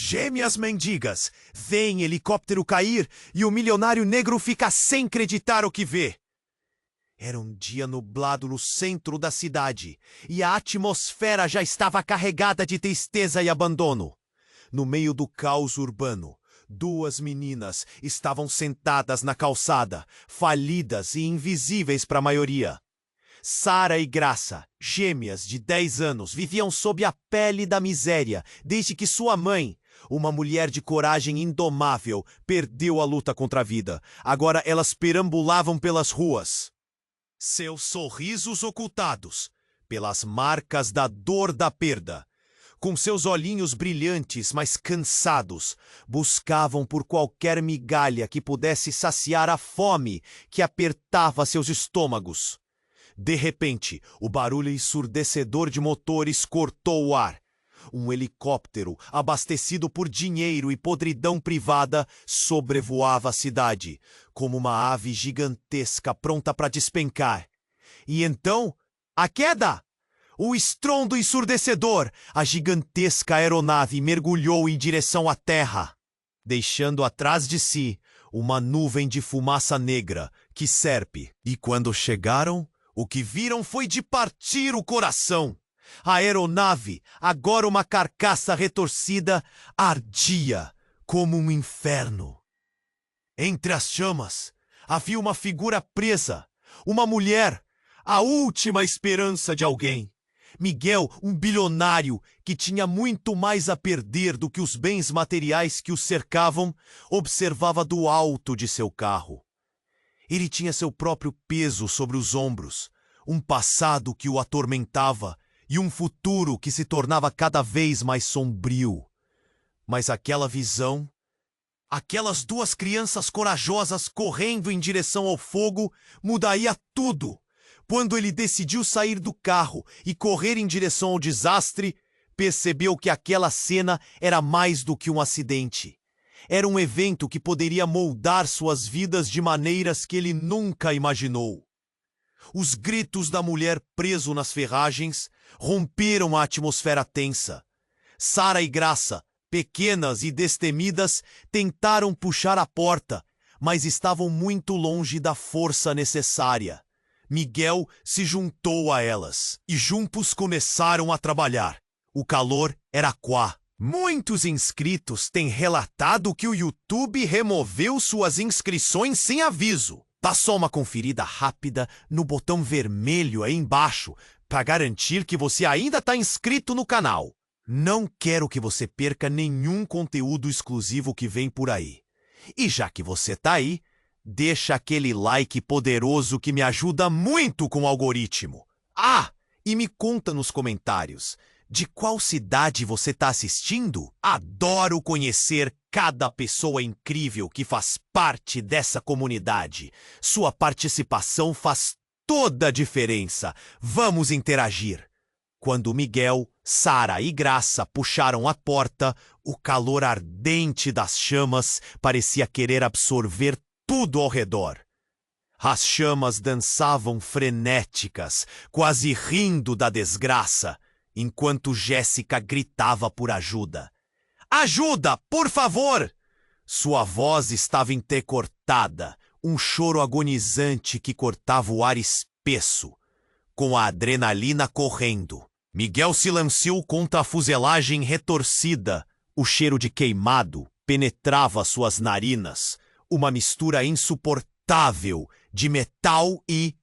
Gêmeas mendigas! Vem helicóptero cair e o milionário negro fica sem acreditar o que vê. Era um dia nublado no centro da cidade e a atmosfera já estava carregada de tristeza e abandono. No meio do caos urbano, duas meninas estavam sentadas na calçada, falidas e invisíveis para a maioria. Sara e Graça, gêmeas de 10 anos, viviam sob a pele da miséria desde que sua mãe, uma mulher de coragem indomável, perdeu a luta contra a vida. Agora elas perambulavam pelas ruas. Seus sorrisos ocultados pelas marcas da dor da perda. Com seus olhinhos brilhantes, mas cansados, buscavam por qualquer migalha que pudesse saciar a fome que apertava seus estômagos. De repente, o barulho ensurdecedor de motores cortou o ar. Um helicóptero, abastecido por dinheiro e podridão privada, sobrevoava a cidade, como uma ave gigantesca pronta para despencar. E então, a queda! O estrondo ensurdecedor! A gigantesca aeronave mergulhou em direção à terra, deixando atrás de si uma nuvem de fumaça negra que serpe. E quando chegaram, o que viram foi de partir o coração. A aeronave, agora uma carcaça retorcida, ardia como um inferno. Entre as chamas, havia uma figura presa, uma mulher, a última esperança de alguém. Miguel, um bilionário que tinha muito mais a perder do que os bens materiais que o cercavam, observava do alto de seu carro. Ele tinha seu próprio peso sobre os ombros, um passado que o atormentava e um futuro que se tornava cada vez mais sombrio. Mas aquela visão, aquelas duas crianças corajosas correndo em direção ao fogo, mudaria tudo. Quando ele decidiu sair do carro e correr em direção ao desastre, percebeu que aquela cena era mais do que um acidente. Era um evento que poderia moldar suas vidas de maneiras que ele nunca imaginou. Os gritos da mulher preso nas ferragens romperam a atmosfera tensa. Sara e Graça, pequenas e destemidas, tentaram puxar a porta, mas estavam muito longe da força necessária. Miguel se juntou a elas e juntos começaram a trabalhar. O calor era quá. Muitos inscritos têm relatado que o YouTube removeu suas inscrições sem aviso. Dá só uma conferida rápida no botão vermelho aí embaixo para garantir que você ainda está inscrito no canal. Não quero que você perca nenhum conteúdo exclusivo que vem por aí. E já que você está aí, deixa aquele like poderoso que me ajuda muito com o algoritmo. Ah, e me conta nos comentários, de qual cidade você está assistindo? Adoro conhecer cada pessoa incrível que faz parte dessa comunidade. Sua participação faz toda a diferença. Vamos interagir. Quando Miguel, Sara e Graça puxaram a porta, o calor ardente das chamas parecia querer absorver tudo ao redor. As chamas dançavam frenéticas, quase rindo da desgraça, enquanto Jéssica gritava por ajuda. Ajuda, por favor! Sua voz estava entrecortada, um choro agonizante que cortava o ar espesso. Com a adrenalina correndo, Miguel se lançou contra a fuselagem retorcida. O cheiro de queimado penetrava suas narinas, uma mistura insuportável de metal e...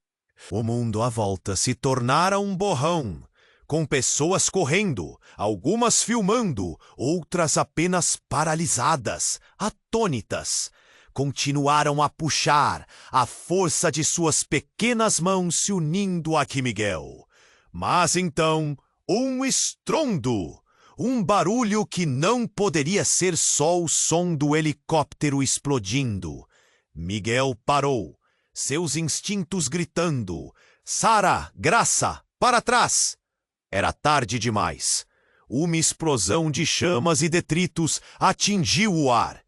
O mundo à volta se tornara um borrão, com pessoas correndo, algumas filmando, outras apenas paralisadas, atônitas. Continuaram a puxar, a força de suas pequenas mãos se unindo a Miguel. Mas então, um estrondo, um barulho que não poderia ser só o som do helicóptero explodindo. Miguel parou, seus instintos gritando: Sara, Graça, para trás! Era tarde demais. Uma explosão de chamas e detritos atingiu o ar.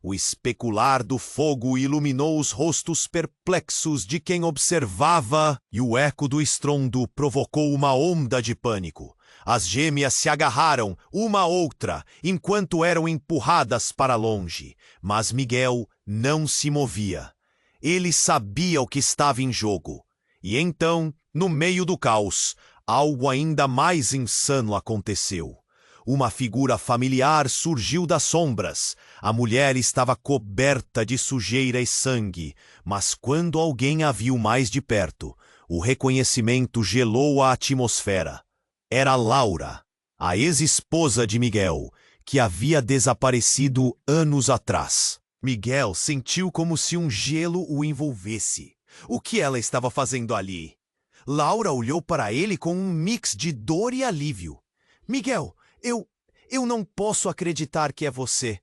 O especular do fogo iluminou os rostos perplexos de quem observava, e o eco do estrondo provocou uma onda de pânico. As gêmeas se agarraram uma à outra enquanto eram empurradas para longe, mas Miguel não se movia. Ele sabia o que estava em jogo. E então, no meio do caos, algo ainda mais insano aconteceu. Uma figura familiar surgiu das sombras. A mulher estava coberta de sujeira e sangue, mas quando alguém a viu mais de perto, o reconhecimento gelou a atmosfera. Era Laura, a ex-esposa de Miguel, que havia desaparecido anos atrás. Miguel sentiu como se um gelo o envolvesse. O que ela estava fazendo ali? Laura olhou para ele com um mix de dor e alívio. Miguel, eu não posso acreditar que é você.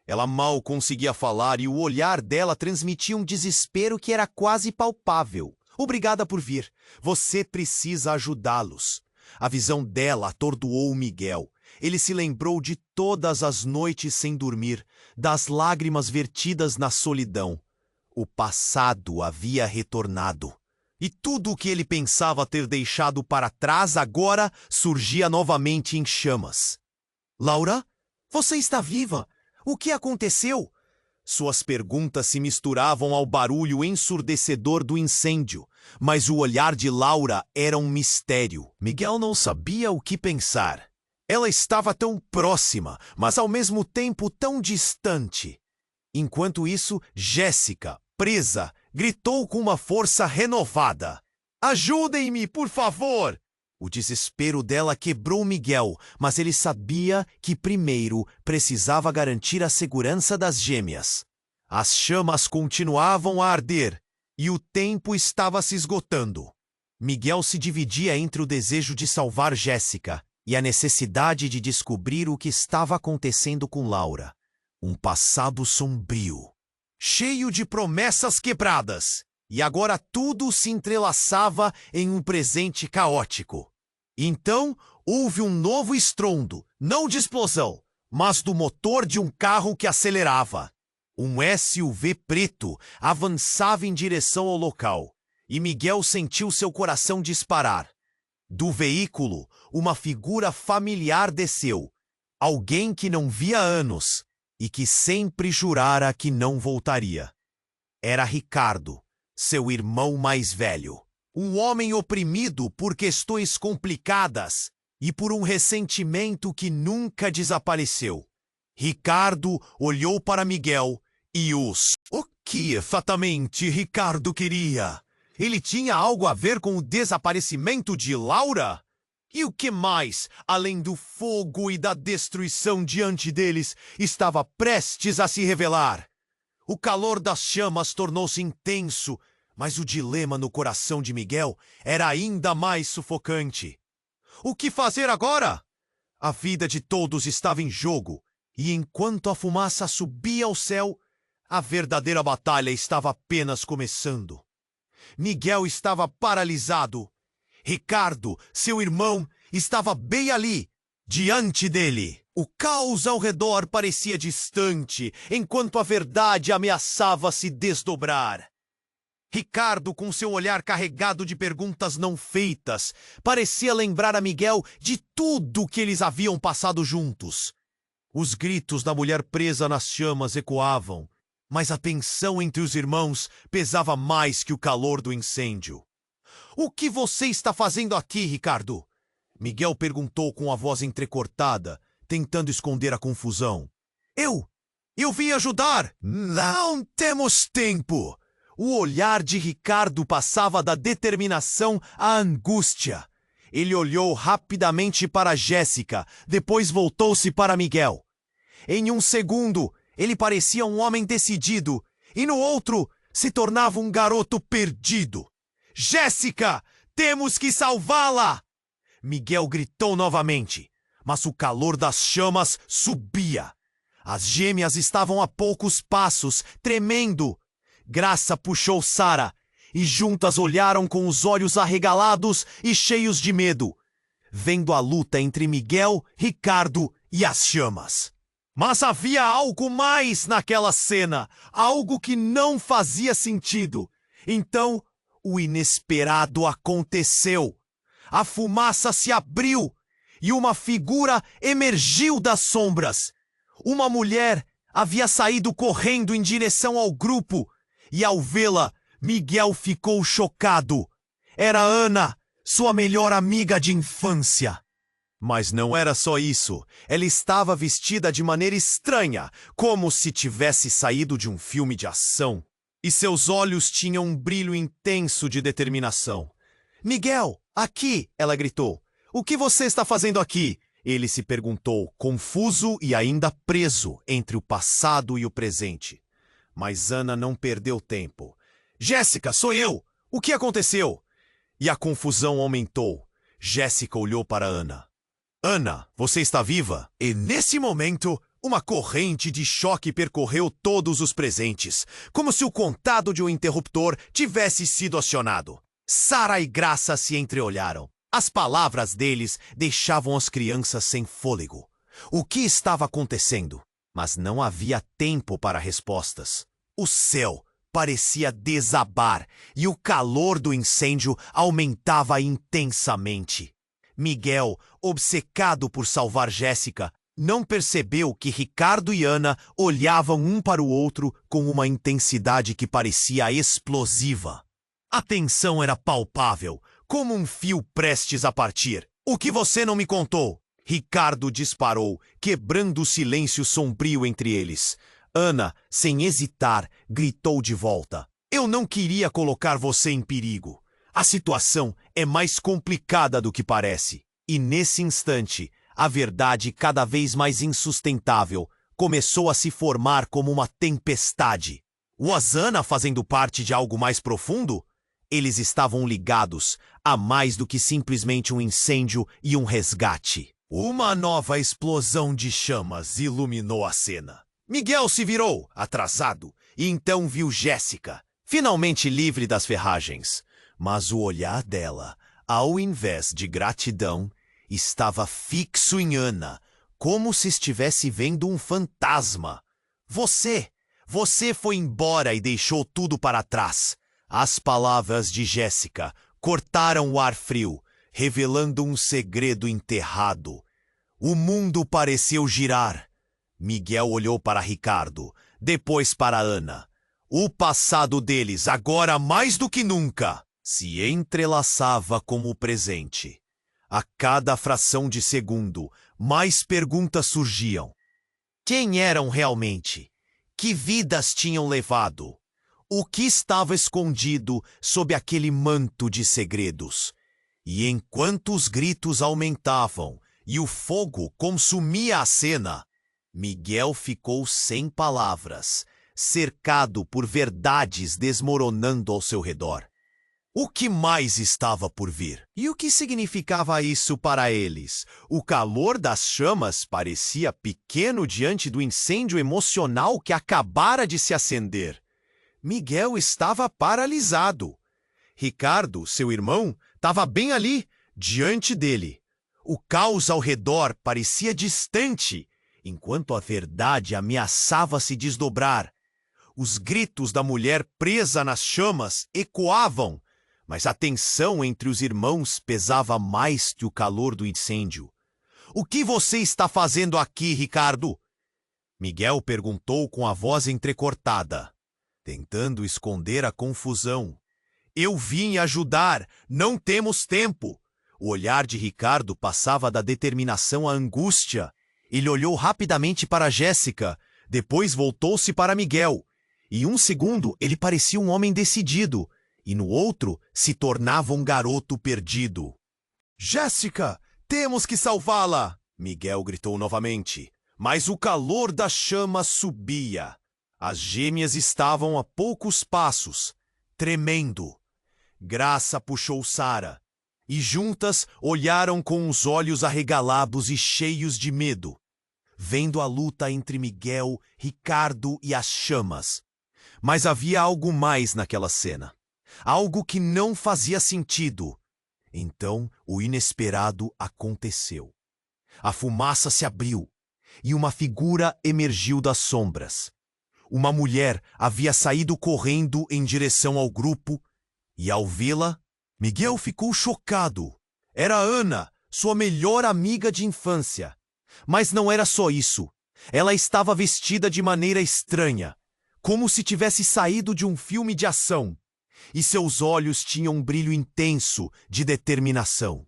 Ela mal conseguia falar e o olhar dela transmitia um desespero que era quase palpável. Obrigada por vir. Você precisa ajudá-los. A visão dela atordoou Miguel. Ele se lembrou de todas as noites sem dormir, das lágrimas vertidas na solidão. O passado havia retornado. E tudo o que ele pensava ter deixado para trás agora surgia novamente em chamas. Laura, você está viva? O que aconteceu? Suas perguntas se misturavam ao barulho ensurdecedor do incêndio, mas o olhar de Laura era um mistério. Miguel não sabia o que pensar. Ela estava tão próxima, mas ao mesmo tempo tão distante. Enquanto isso, Jéssica, presa, gritou com uma força renovada. Ajudem-me, por favor! O desespero dela quebrou Miguel, mas ele sabia que primeiro precisava garantir a segurança das gêmeas. As chamas continuavam a arder e o tempo estava se esgotando. Miguel se dividia entre o desejo de salvar Jéssica e a necessidade de descobrir o que estava acontecendo com Laura. Um passado sombrio, cheio de promessas quebradas, e agora tudo se entrelaçava em um presente caótico. Então, houve um novo estrondo, não de explosão, mas do motor de um carro que acelerava. Um SUV preto avançava em direção ao local, e Miguel sentiu seu coração disparar. Do veículo, uma figura familiar desceu, alguém que não via há anos e que sempre jurara que não voltaria. Era Ricardo, seu irmão mais velho. Um homem oprimido por questões complicadas e por um ressentimento que nunca desapareceu. Ricardo olhou para Miguel e O que exatamente Ricardo queria? Ele tinha algo a ver com o desaparecimento de Laura? E o que mais, além do fogo e da destruição diante deles, estava prestes a se revelar? O calor das chamas tornou-se intenso, mas o dilema no coração de Miguel era ainda mais sufocante. O que fazer agora? A vida de todos estava em jogo, e enquanto a fumaça subia ao céu, a verdadeira batalha estava apenas começando. Miguel estava paralisado. Ricardo, seu irmão, estava bem ali, diante dele. O caos ao redor parecia distante, enquanto a verdade ameaçava se desdobrar. Ricardo, com seu olhar carregado de perguntas não feitas, parecia lembrar a Miguel de tudo que eles haviam passado juntos. Os gritos da mulher presa nas chamas ecoavam, mas a tensão entre os irmãos pesava mais que o calor do incêndio. O que você está fazendo aqui, Ricardo? Miguel perguntou com a voz entrecortada, tentando esconder a confusão. Eu vim ajudar! Não temos tempo! O olhar de Ricardo passava da determinação à angústia. Ele olhou rapidamente para Jéssica, depois voltou-se para Miguel. Em um segundo, ele parecia um homem decidido, e no outro, se tornava um garoto perdido. Jéssica! Temos que salvá-la! Miguel gritou novamente, mas o calor das chamas subia. As gêmeas estavam a poucos passos, tremendo. Graça puxou Sara, e juntas olharam com os olhos arregalados e cheios de medo, vendo a luta entre Miguel, Ricardo e as chamas. Mas havia algo mais naquela cena, algo que não fazia sentido. Então, o inesperado aconteceu. A fumaça se abriu, e uma figura emergiu das sombras. Uma mulher havia saído correndo em direção ao grupo, e ao vê-la, Miguel ficou chocado. Era Ana, sua melhor amiga de infância. Mas não era só isso. Ela estava vestida de maneira estranha, como se tivesse saído de um filme de ação. E seus olhos tinham um brilho intenso de determinação. "Miguel, aqui!" ela gritou. "O que você está fazendo aqui?" Ele se perguntou, confuso e ainda preso entre o passado e o presente. Mas Ana não perdeu tempo. "Jéssica, sou eu! O que aconteceu?" E a confusão aumentou. Jéssica olhou para Ana. "Ana, você está viva?" E nesse momento, uma corrente de choque percorreu todos os presentes, como se o contado de um interruptor tivesse sido acionado. Sara e Graça se entreolharam. As palavras deles deixavam as crianças sem fôlego. O que estava acontecendo? Mas não havia tempo para respostas. O céu parecia desabar e o calor do incêndio aumentava intensamente. Miguel, obcecado por salvar Jéssica, não percebeu que Ricardo e Ana olhavam um para o outro com uma intensidade que parecia explosiva. A tensão era palpável, como um fio prestes a partir. "O que você não me contou?" Ricardo disparou, quebrando o silêncio sombrio entre eles. Ana, sem hesitar, gritou de volta. "Eu não queria colocar você em perigo. A situação é mais complicada do que parece." E nesse instante, a verdade cada vez mais insustentável começou a se formar como uma tempestade. Was Ana fazendo parte de algo mais profundo? Eles estavam ligados a mais do que simplesmente um incêndio e um resgate. Uma nova explosão de chamas iluminou a cena. Miguel se virou, atrasado, e então viu Jéssica, finalmente livre das ferragens. Mas o olhar dela, ao invés de gratidão, estava fixo em Ana, como se estivesse vendo um fantasma. Você foi embora e deixou tudo para trás." As palavras de Jéssica cortaram o ar frio, revelando um segredo enterrado. O mundo pareceu girar. Miguel olhou para Ricardo, depois para Ana. O passado deles, agora mais do que nunca, se entrelaçava com o presente. A cada fração de segundo, mais perguntas surgiam. Quem eram realmente? Que vidas tinham levado? O que estava escondido sob aquele manto de segredos? E enquanto os gritos aumentavam e o fogo consumia a cena, Miguel ficou sem palavras, cercado por verdades desmoronando ao seu redor. O que mais estava por vir? E o que significava isso para eles? O calor das chamas parecia pequeno diante do incêndio emocional que acabara de se acender. Miguel estava paralisado. Ricardo, seu irmão, estava bem ali, diante dele. O caos ao redor parecia distante, enquanto a verdade ameaçava se desdobrar. Os gritos da mulher presa nas chamas ecoavam, mas a tensão entre os irmãos pesava mais que o calor do incêndio. "O que você está fazendo aqui, Ricardo?" Miguel perguntou com a voz entrecortada, tentando esconder a confusão. "Eu vim ajudar, não temos tempo." O olhar de Ricardo passava da determinação à angústia. Ele olhou rapidamente para Jéssica, depois voltou-se para Miguel. Em um segundo, ele parecia um homem decidido, e no outro, se tornava um garoto perdido. "Jéssica, temos que salvá-la!" Miguel gritou novamente, mas o calor da chama subia. As gêmeas estavam a poucos passos, tremendo. Graça puxou Sara, e juntas olharam com os olhos arregalados e cheios de medo, vendo a luta entre Miguel, Ricardo e as chamas. Mas havia algo mais naquela cena. Algo que não fazia sentido. Então, o inesperado aconteceu. A fumaça se abriu, e uma figura emergiu das sombras. Uma mulher havia saído correndo em direção ao grupo, e ao vê-la, Miguel ficou chocado. Era Ana, sua melhor amiga de infância. Mas não era só isso. Ela estava vestida de maneira estranha, como se tivesse saído de um filme de ação, e seus olhos tinham um brilho intenso de determinação.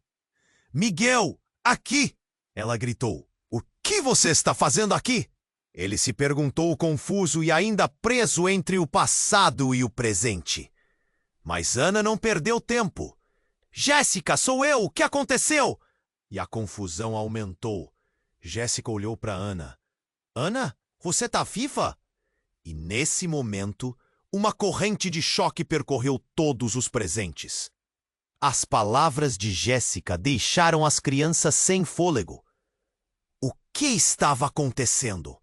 "Miguel, aqui!" ela gritou. "O que você está fazendo aqui?" Ele se perguntou confuso e ainda preso entre o passado e o presente. Mas Ana não perdeu tempo. "Jéssica, sou eu! O que aconteceu?" E a confusão aumentou. Jéssica olhou para Ana. "Ana, você tá viva?" E nesse momento, uma corrente de choque percorreu todos os presentes. As palavras de Jéssica deixaram as crianças sem fôlego. O que estava acontecendo?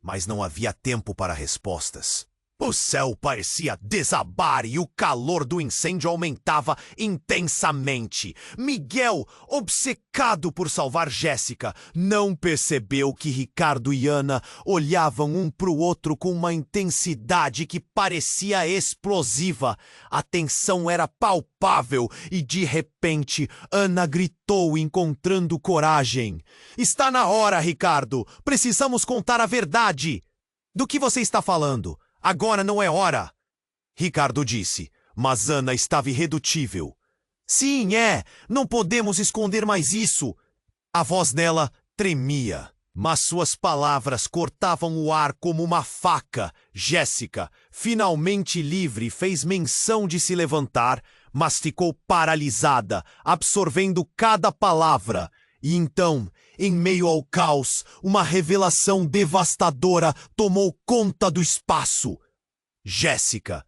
Mas não havia tempo para respostas. O céu parecia desabar e o calor do incêndio aumentava intensamente. Miguel, obcecado por salvar Jéssica, não percebeu que Ricardo e Ana olhavam um para o outro com uma intensidade que parecia explosiva. A tensão era palpável e, de repente, Ana gritou, encontrando coragem. "Está na hora, Ricardo! Precisamos contar a verdade!" "Do que você está falando? Agora não é hora!" Ricardo disse, mas Ana estava irredutível. "Sim, é! Não podemos esconder mais isso!" A voz dela tremia, mas suas palavras cortavam o ar como uma faca. Jéssica, finalmente livre, fez menção de se levantar, mas ficou paralisada, absorvendo cada palavra. E então, em meio ao caos, uma revelação devastadora tomou conta do espaço. Jéssica.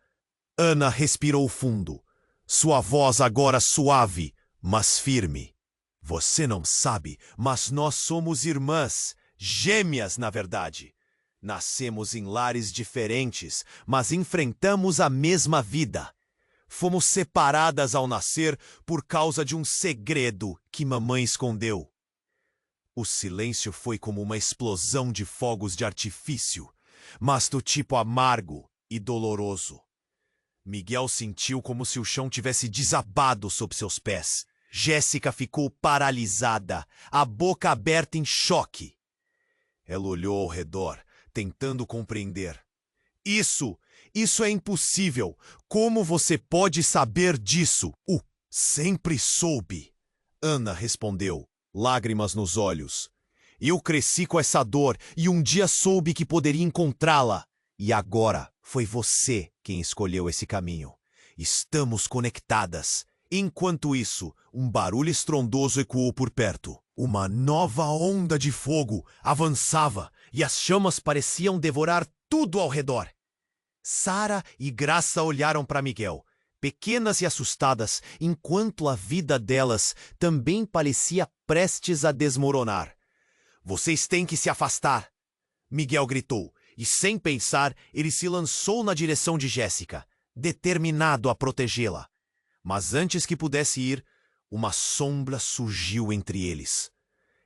Ana respirou fundo. Sua voz agora suave, mas firme. "Você não sabe, mas nós somos irmãs, gêmeas, na verdade. Nascemos em lares diferentes, mas enfrentamos a mesma vida. Fomos separadas ao nascer por causa de um segredo que mamãe escondeu." O silêncio foi como uma explosão de fogos de artifício, mas do tipo amargo e doloroso. Miguel sentiu como se o chão tivesse desabado sob seus pés. Jéssica ficou paralisada, a boca aberta em choque. Ela olhou ao redor, tentando compreender. Isso é impossível. Como você pode saber disso?" Sempre soube." Ana respondeu, lágrimas nos olhos. "Eu cresci com essa dor e um dia soube que poderia encontrá-la. E agora foi você quem escolheu esse caminho. Estamos conectadas." Enquanto isso, um barulho estrondoso ecoou por perto. Uma nova onda de fogo avançava e as chamas pareciam devorar tudo ao redor. Sara e Graça olharam para Miguel, pequenas e assustadas, enquanto a vida delas também parecia prestes a desmoronar. "Vocês têm que se afastar!" Miguel gritou, e sem pensar, ele se lançou na direção de Jéssica, determinado a protegê-la. Mas antes que pudesse ir, uma sombra surgiu entre eles.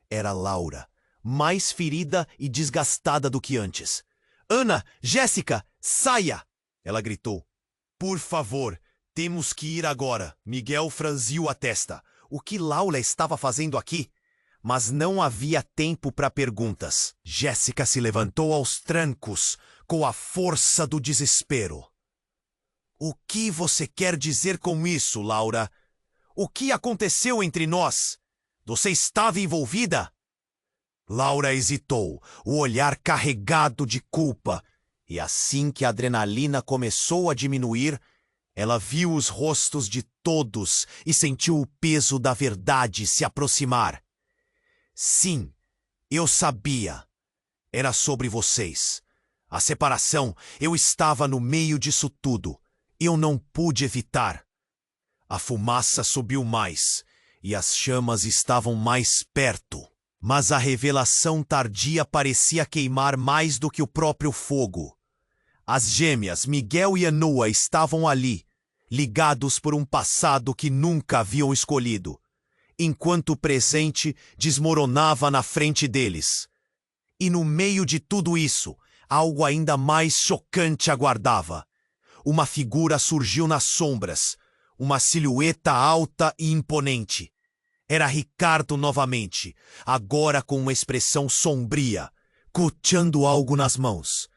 Era Laura, mais ferida e desgastada do que antes. "Ana, Jéssica, saia!" ela gritou. "Por favor, temos que ir agora." Miguel franziu a testa. O que Laura estava fazendo aqui? Mas não havia tempo para perguntas. Jéssica se levantou aos trancos, com a força do desespero. "O que você quer dizer com isso, Laura? O que aconteceu entre nós? Você estava envolvida?" Laura hesitou, o olhar carregado de culpa. E assim que a adrenalina começou a diminuir, ela viu os rostos de todos e sentiu o peso da verdade se aproximar. "Sim, eu sabia. Era sobre vocês. A separação, eu estava no meio disso tudo. Eu não pude evitar." A fumaça subiu mais, e as chamas estavam mais perto. Mas a revelação tardia parecia queimar mais do que o próprio fogo. As gêmeas, Miguel e Anoa, estavam ali, ligados por um passado que nunca haviam escolhido, enquanto o presente desmoronava na frente deles. E no meio de tudo isso, algo ainda mais chocante aguardava. Uma figura surgiu nas sombras, uma silhueta alta e imponente. Era Ricardo novamente, agora com uma expressão sombria, coteando algo nas mãos.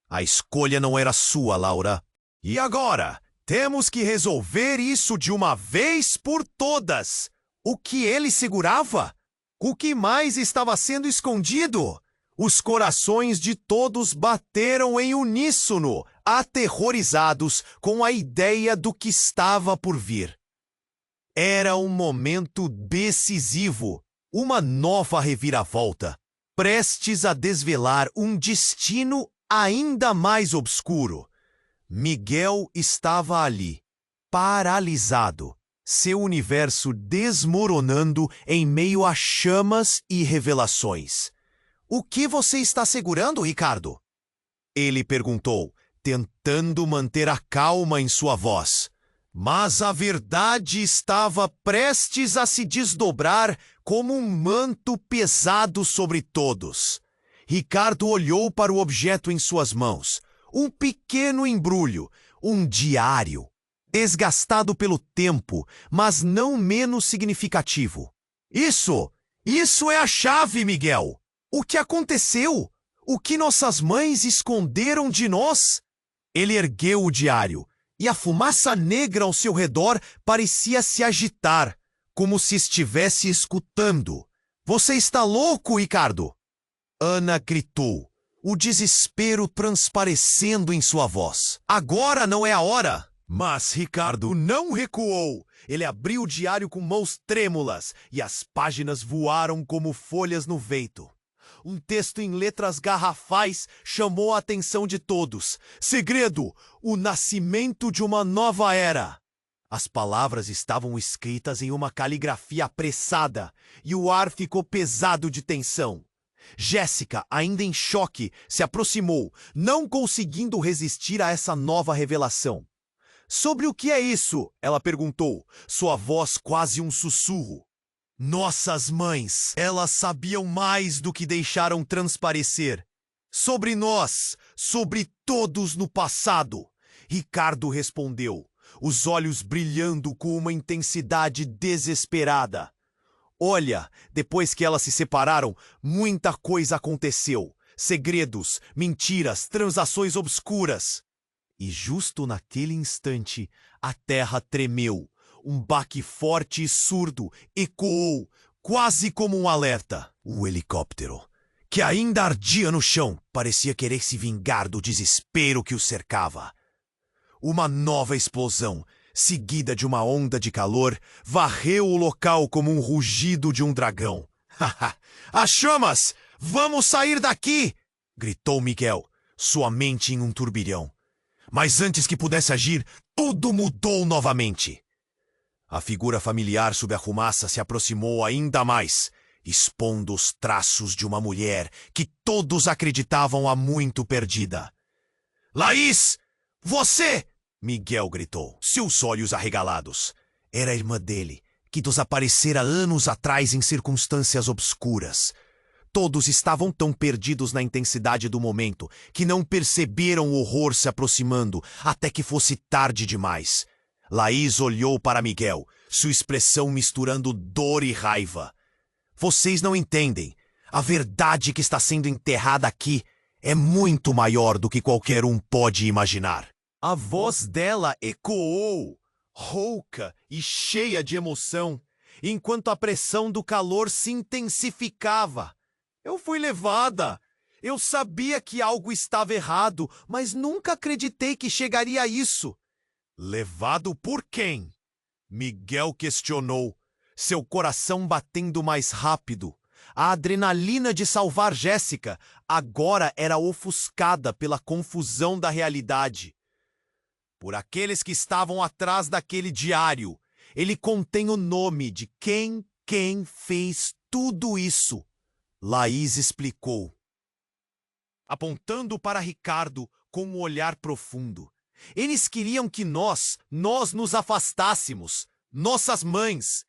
A escolha não era sua, Laura. E agora? Temos que resolver isso de uma vez por todas. O que ele segurava? O que mais estava sendo escondido? Os corações de todos bateram em uníssono, aterrorizados com a ideia do que estava por vir. Era um momento decisivo, uma nova reviravolta, prestes a desvelar um destino ainda mais obscuro. Miguel estava ali, paralisado, seu universo desmoronando em meio a chamas e revelações. O que você está segurando, Ricardo? Ele perguntou, tentando manter a calma em sua voz. Mas a verdade estava prestes a se desdobrar como um manto pesado sobre todos. Ricardo olhou para o objeto em suas mãos. Um pequeno embrulho, um diário, desgastado pelo tempo, mas não menos significativo. Isso é a chave, Miguel! O que aconteceu? O que nossas mães esconderam de nós? Ele ergueu o diário, e a fumaça negra ao seu redor parecia se agitar, como se estivesse escutando. Você está louco, Ricardo? Ana gritou, o desespero transparecendo em sua voz. Agora não é a hora! Mas Ricardo não recuou. Ele abriu o diário com mãos trêmulas e as páginas voaram como folhas no vento. Um texto em letras garrafais chamou a atenção de todos. Segredo: o nascimento de uma nova era. As palavras estavam escritas em uma caligrafia apressada e o ar ficou pesado de tensão. Jéssica, ainda em choque, se aproximou, não conseguindo resistir a essa nova revelação. Sobre o que é isso? Ela perguntou, sua voz quase um sussurro. Nossas mães, elas sabiam mais do que deixaram transparecer. Sobre nós, sobre todos no passado. Ricardo respondeu, os olhos brilhando com uma intensidade desesperada. Olha, depois que elas se separaram, muita coisa aconteceu. Segredos, mentiras, transações obscuras. E justo naquele instante, a terra tremeu. Um baque forte e surdo ecoou, quase como um alerta. O helicóptero, que ainda ardia no chão, parecia querer se vingar do desespero que o cercava. Uma nova explosão, seguida de uma onda de calor, varreu o local como um rugido de um dragão. As chamas! Vamos sair daqui! Gritou Miguel, sua mente em um turbilhão. Mas antes que pudesse agir, tudo mudou novamente. A figura familiar sob a fumaça se aproximou ainda mais, expondo os traços de uma mulher que todos acreditavam há muito perdida. Laís! Você! Miguel gritou, seus olhos arregalados. Era a irmã dele, que desaparecera anos atrás em circunstâncias obscuras. Todos estavam tão perdidos na intensidade do momento que não perceberam o horror se aproximando até que fosse tarde demais. Laís olhou para Miguel, sua expressão misturando dor e raiva. Vocês não entendem. A verdade que está sendo enterrada aqui é muito maior do que qualquer um pode imaginar. A voz dela ecoou, rouca e cheia de emoção, enquanto a pressão do calor se intensificava. Eu fui levada. Eu sabia que algo estava errado, mas nunca acreditei que chegaria a isso. Levado por quem? Miguel questionou, seu coração batendo mais rápido. A adrenalina de salvar Jéssica agora era ofuscada pela confusão da realidade. Por aqueles que estavam atrás daquele diário, ele contém o nome de quem fez tudo isso. Laís explicou, apontando para Ricardo com um olhar profundo. Eles queriam que nós nos afastássemos, nossas mães.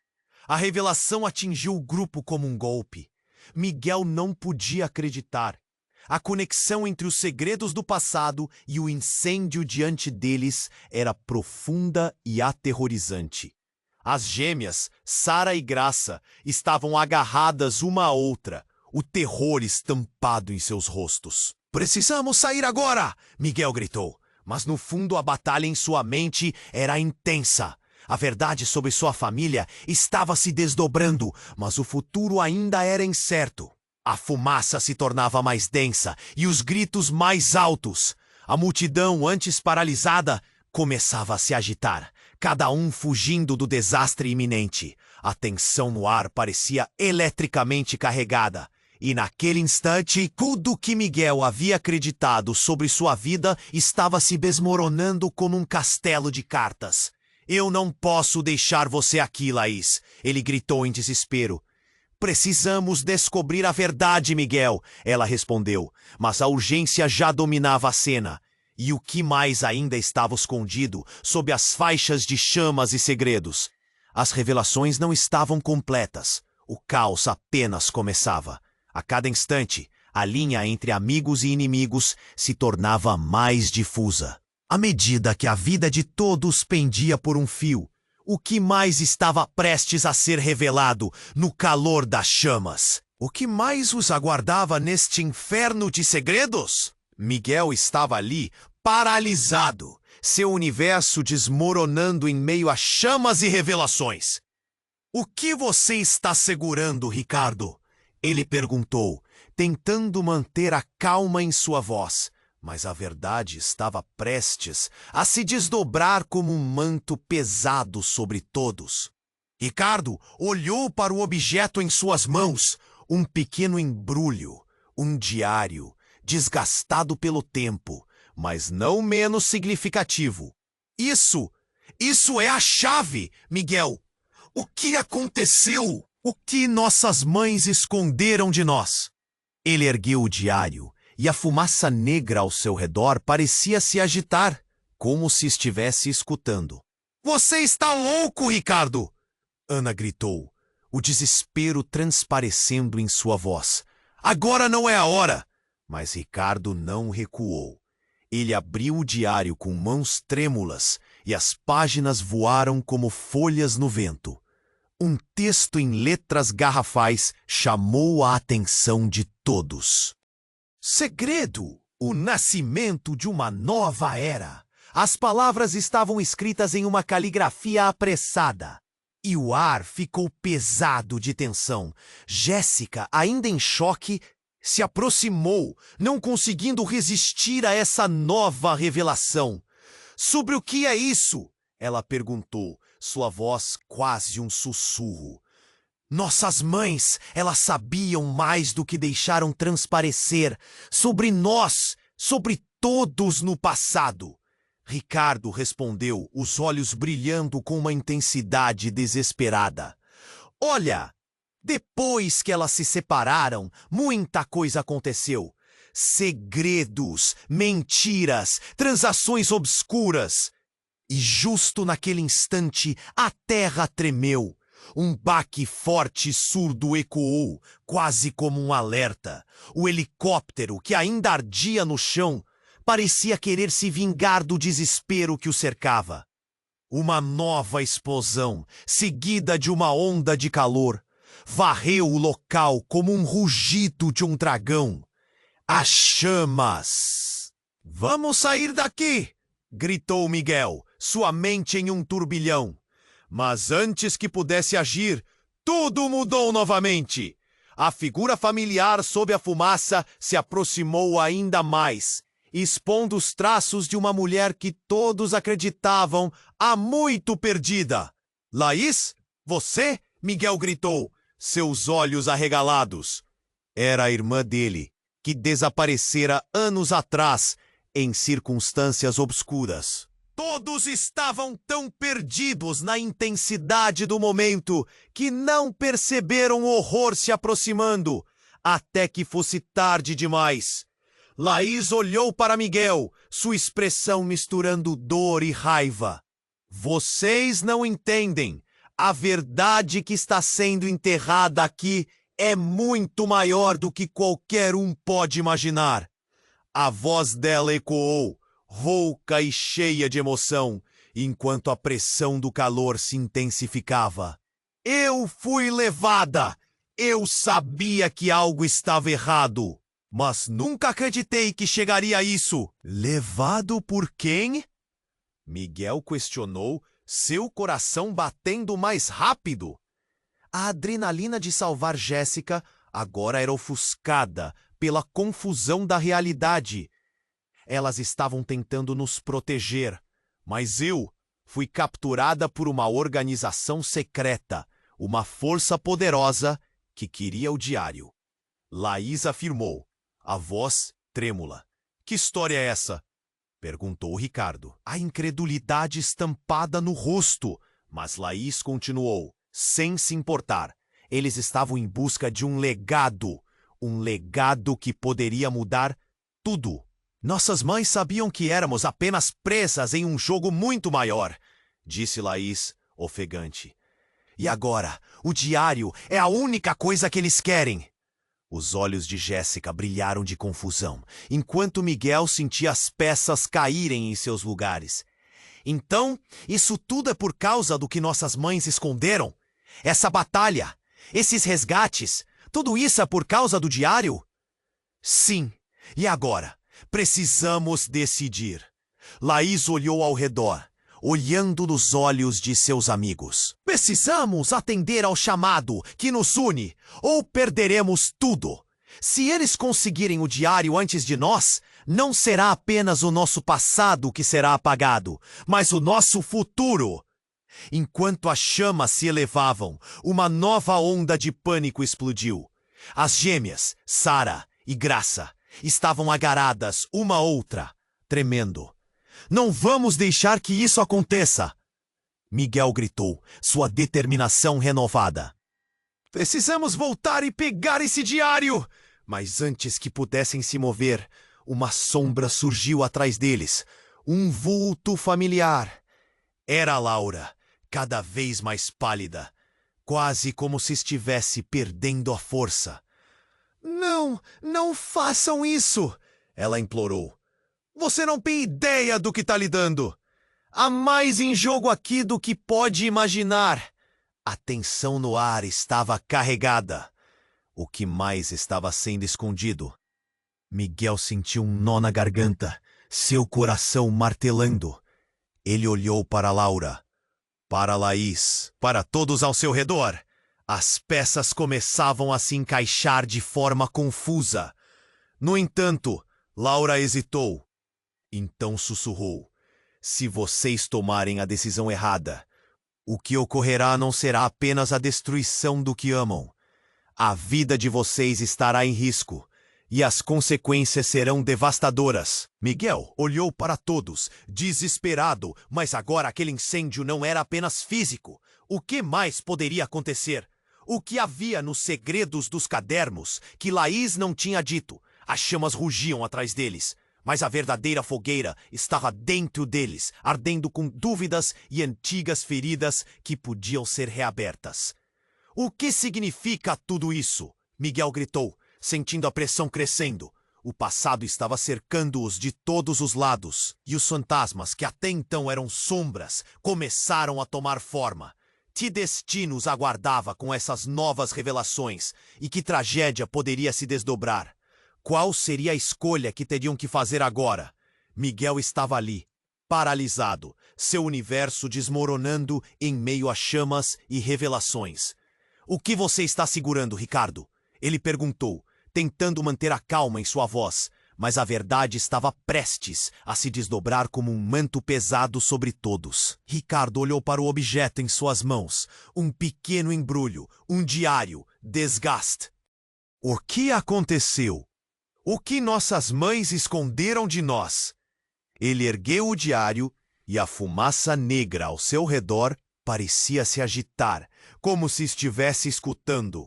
A revelação atingiu o grupo como um golpe. Miguel não podia acreditar. A conexão entre os segredos do passado e o incêndio diante deles era profunda e aterrorizante. As gêmeas, Sara e Graça, estavam agarradas uma à outra, o terror estampado em seus rostos. Precisamos sair agora! Miguel gritou. Mas no fundo a batalha em sua mente era intensa. A verdade sobre sua família estava se desdobrando, mas o futuro ainda era incerto. A fumaça se tornava mais densa e os gritos mais altos. A multidão, antes paralisada, começava a se agitar, cada um fugindo do desastre iminente. A tensão no ar parecia eletricamente carregada. E naquele instante, tudo que Miguel havia acreditado sobre sua vida estava se desmoronando como um castelo de cartas. Eu não posso deixar você aqui, Laís, ele gritou em desespero. Precisamos descobrir a verdade, Miguel, ela respondeu, mas a urgência já dominava a cena. E o que mais ainda estava escondido sob as faixas de chamas e segredos? As revelações não estavam completas. O caos apenas começava. A cada instante, a linha entre amigos e inimigos se tornava mais difusa. À medida que a vida de todos pendia por um fio, o que mais estava prestes a ser revelado no calor das chamas? O que mais os aguardava neste inferno de segredos? Miguel estava ali, paralisado, seu universo desmoronando em meio a chamas e revelações. O que você está segurando, Ricardo? Ele perguntou, tentando manter a calma em sua voz. Mas a verdade estava prestes a se desdobrar como um manto pesado sobre todos. Ricardo olhou para o objeto em suas mãos, um pequeno embrulho, um diário, desgastado pelo tempo, mas não menos significativo. Isso é a chave, Miguel! O que aconteceu? O que nossas mães esconderam de nós? Ele ergueu o diário. E a fumaça negra ao seu redor parecia se agitar, como se estivesse escutando. Você está louco, Ricardo! Ana gritou, o desespero transparecendo em sua voz. Agora não é a hora! Mas Ricardo não recuou. Ele abriu o diário com mãos trêmulas e as páginas voaram como folhas no vento. Um texto em letras garrafais chamou a atenção de todos. Segredo! O nascimento de uma nova era. As palavras estavam escritas em uma caligrafia apressada. E o ar ficou pesado de tensão. Jéssica, ainda em choque, se aproximou, não conseguindo resistir a essa nova revelação. Sobre o que é isso? Ela perguntou, sua voz quase um sussurro. Nossas mães, elas sabiam mais do que deixaram transparecer sobre nós, sobre todos no passado. Ricardo respondeu, os olhos brilhando com uma intensidade desesperada. Olha, depois que elas se separaram, muita coisa aconteceu. Segredos, mentiras, transações obscuras. E justo naquele instante, a terra tremeu. Um baque forte e surdo ecoou, quase como um alerta. O helicóptero, que ainda ardia no chão, parecia querer se vingar do desespero que o cercava. Uma nova explosão, seguida de uma onda de calor, varreu o local como um rugido de um dragão. As chamas! Vamos sair daqui! Gritou Miguel, sua mente em um turbilhão. Mas antes que pudesse agir, tudo mudou novamente. A figura familiar sob a fumaça se aproximou ainda mais, expondo os traços de uma mulher que todos acreditavam há muito perdida. Laís? Você? Miguel gritou, seus olhos arregalados. Era a irmã dele, que desaparecera anos atrás, em circunstâncias obscuras. Todos estavam tão perdidos na intensidade do momento que não perceberam o horror se aproximando, até que fosse tarde demais. Laís olhou para Miguel, sua expressão misturando dor e raiva. Vocês não entendem. A verdade que está sendo enterrada aqui é muito maior do que qualquer um pode imaginar. A voz dela ecoou, rouca e cheia de emoção, enquanto a pressão do calor se intensificava. Eu fui levada! Eu sabia que algo estava errado, mas nunca acreditei que chegaria a isso. Levado por quem? Miguel questionou, seu coração batendo mais rápido. A adrenalina de salvar Jéssica agora era ofuscada pela confusão da realidade. Elas estavam tentando nos proteger, mas eu fui capturada por uma organização secreta, uma força poderosa que queria o diário. Laís afirmou, a voz trêmula. Que história é essa? Perguntou Ricardo, a incredulidade estampada no rosto, mas Laís continuou, sem se importar. Eles estavam em busca de um legado que poderia mudar tudo. Nossas mães sabiam que éramos apenas presas em um jogo muito maior, disse Laís, ofegante. E agora, o diário é a única coisa que eles querem. Os olhos de Jéssica brilharam de confusão, enquanto Miguel sentia as peças caírem em seus lugares. Então, isso tudo é por causa do que nossas mães esconderam? Essa batalha, esses resgates, tudo isso é por causa do diário? Sim. E agora? Precisamos decidir. Laís olhou ao redor, olhando nos olhos de seus amigos. Precisamos atender ao chamado que nos une, ou perderemos tudo. Se eles conseguirem o diário antes de nós, não será apenas o nosso passado que será apagado, mas o nosso futuro. Enquanto as chamas se elevavam, uma nova onda de pânico explodiu. As gêmeas, Sara e Graça, estavam agarradas uma à outra, tremendo. Não vamos deixar que isso aconteça! Miguel gritou, sua determinação renovada. Precisamos voltar e pegar esse diário! Mas antes que pudessem se mover, uma sombra surgiu atrás deles. Um vulto familiar. Era Laura, cada vez mais pálida, quase como se estivesse perdendo a força. Não façam isso! Ela implorou. Você não tem ideia do que está lidando. Há mais em jogo aqui do que pode imaginar. A tensão no ar estava carregada. O que mais estava sendo escondido? Miguel sentiu um nó na garganta, seu coração martelando. Ele olhou para Laura, para Laís, para todos ao seu redor. As peças começavam a se encaixar de forma confusa. No entanto, Laura hesitou. Então sussurrou. Se vocês tomarem a decisão errada, o que ocorrerá não será apenas a destruição do que amam. A vida de vocês estará em risco, e as consequências serão devastadoras. Miguel olhou para todos, desesperado, mas agora aquele incêndio não era apenas físico. O que mais poderia acontecer? O que havia nos segredos dos cadernos que Laís não tinha dito? As chamas rugiam atrás deles. Mas a verdadeira fogueira estava dentro deles, ardendo com dúvidas e antigas feridas que podiam ser reabertas. O que significa tudo isso? Miguel gritou, sentindo a pressão crescendo. O passado estava cercando-os de todos os lados, e os fantasmas, que até então eram sombras, começaram a tomar forma. Que destino os aguardava com essas novas revelações, e que tragédia poderia se desdobrar? Qual seria a escolha que teriam que fazer agora? Miguel estava ali, paralisado, seu universo desmoronando em meio a chamas e revelações. O que você está segurando, Ricardo? Ele perguntou, tentando manter a calma em sua voz, mas a verdade estava prestes a se desdobrar como um manto pesado sobre todos. Ricardo olhou para o objeto em suas mãos, um pequeno embrulho, um diário, desgaste. O que aconteceu? O que nossas mães esconderam de nós? Ele ergueu o diário e a fumaça negra ao seu redor parecia se agitar, como se estivesse escutando.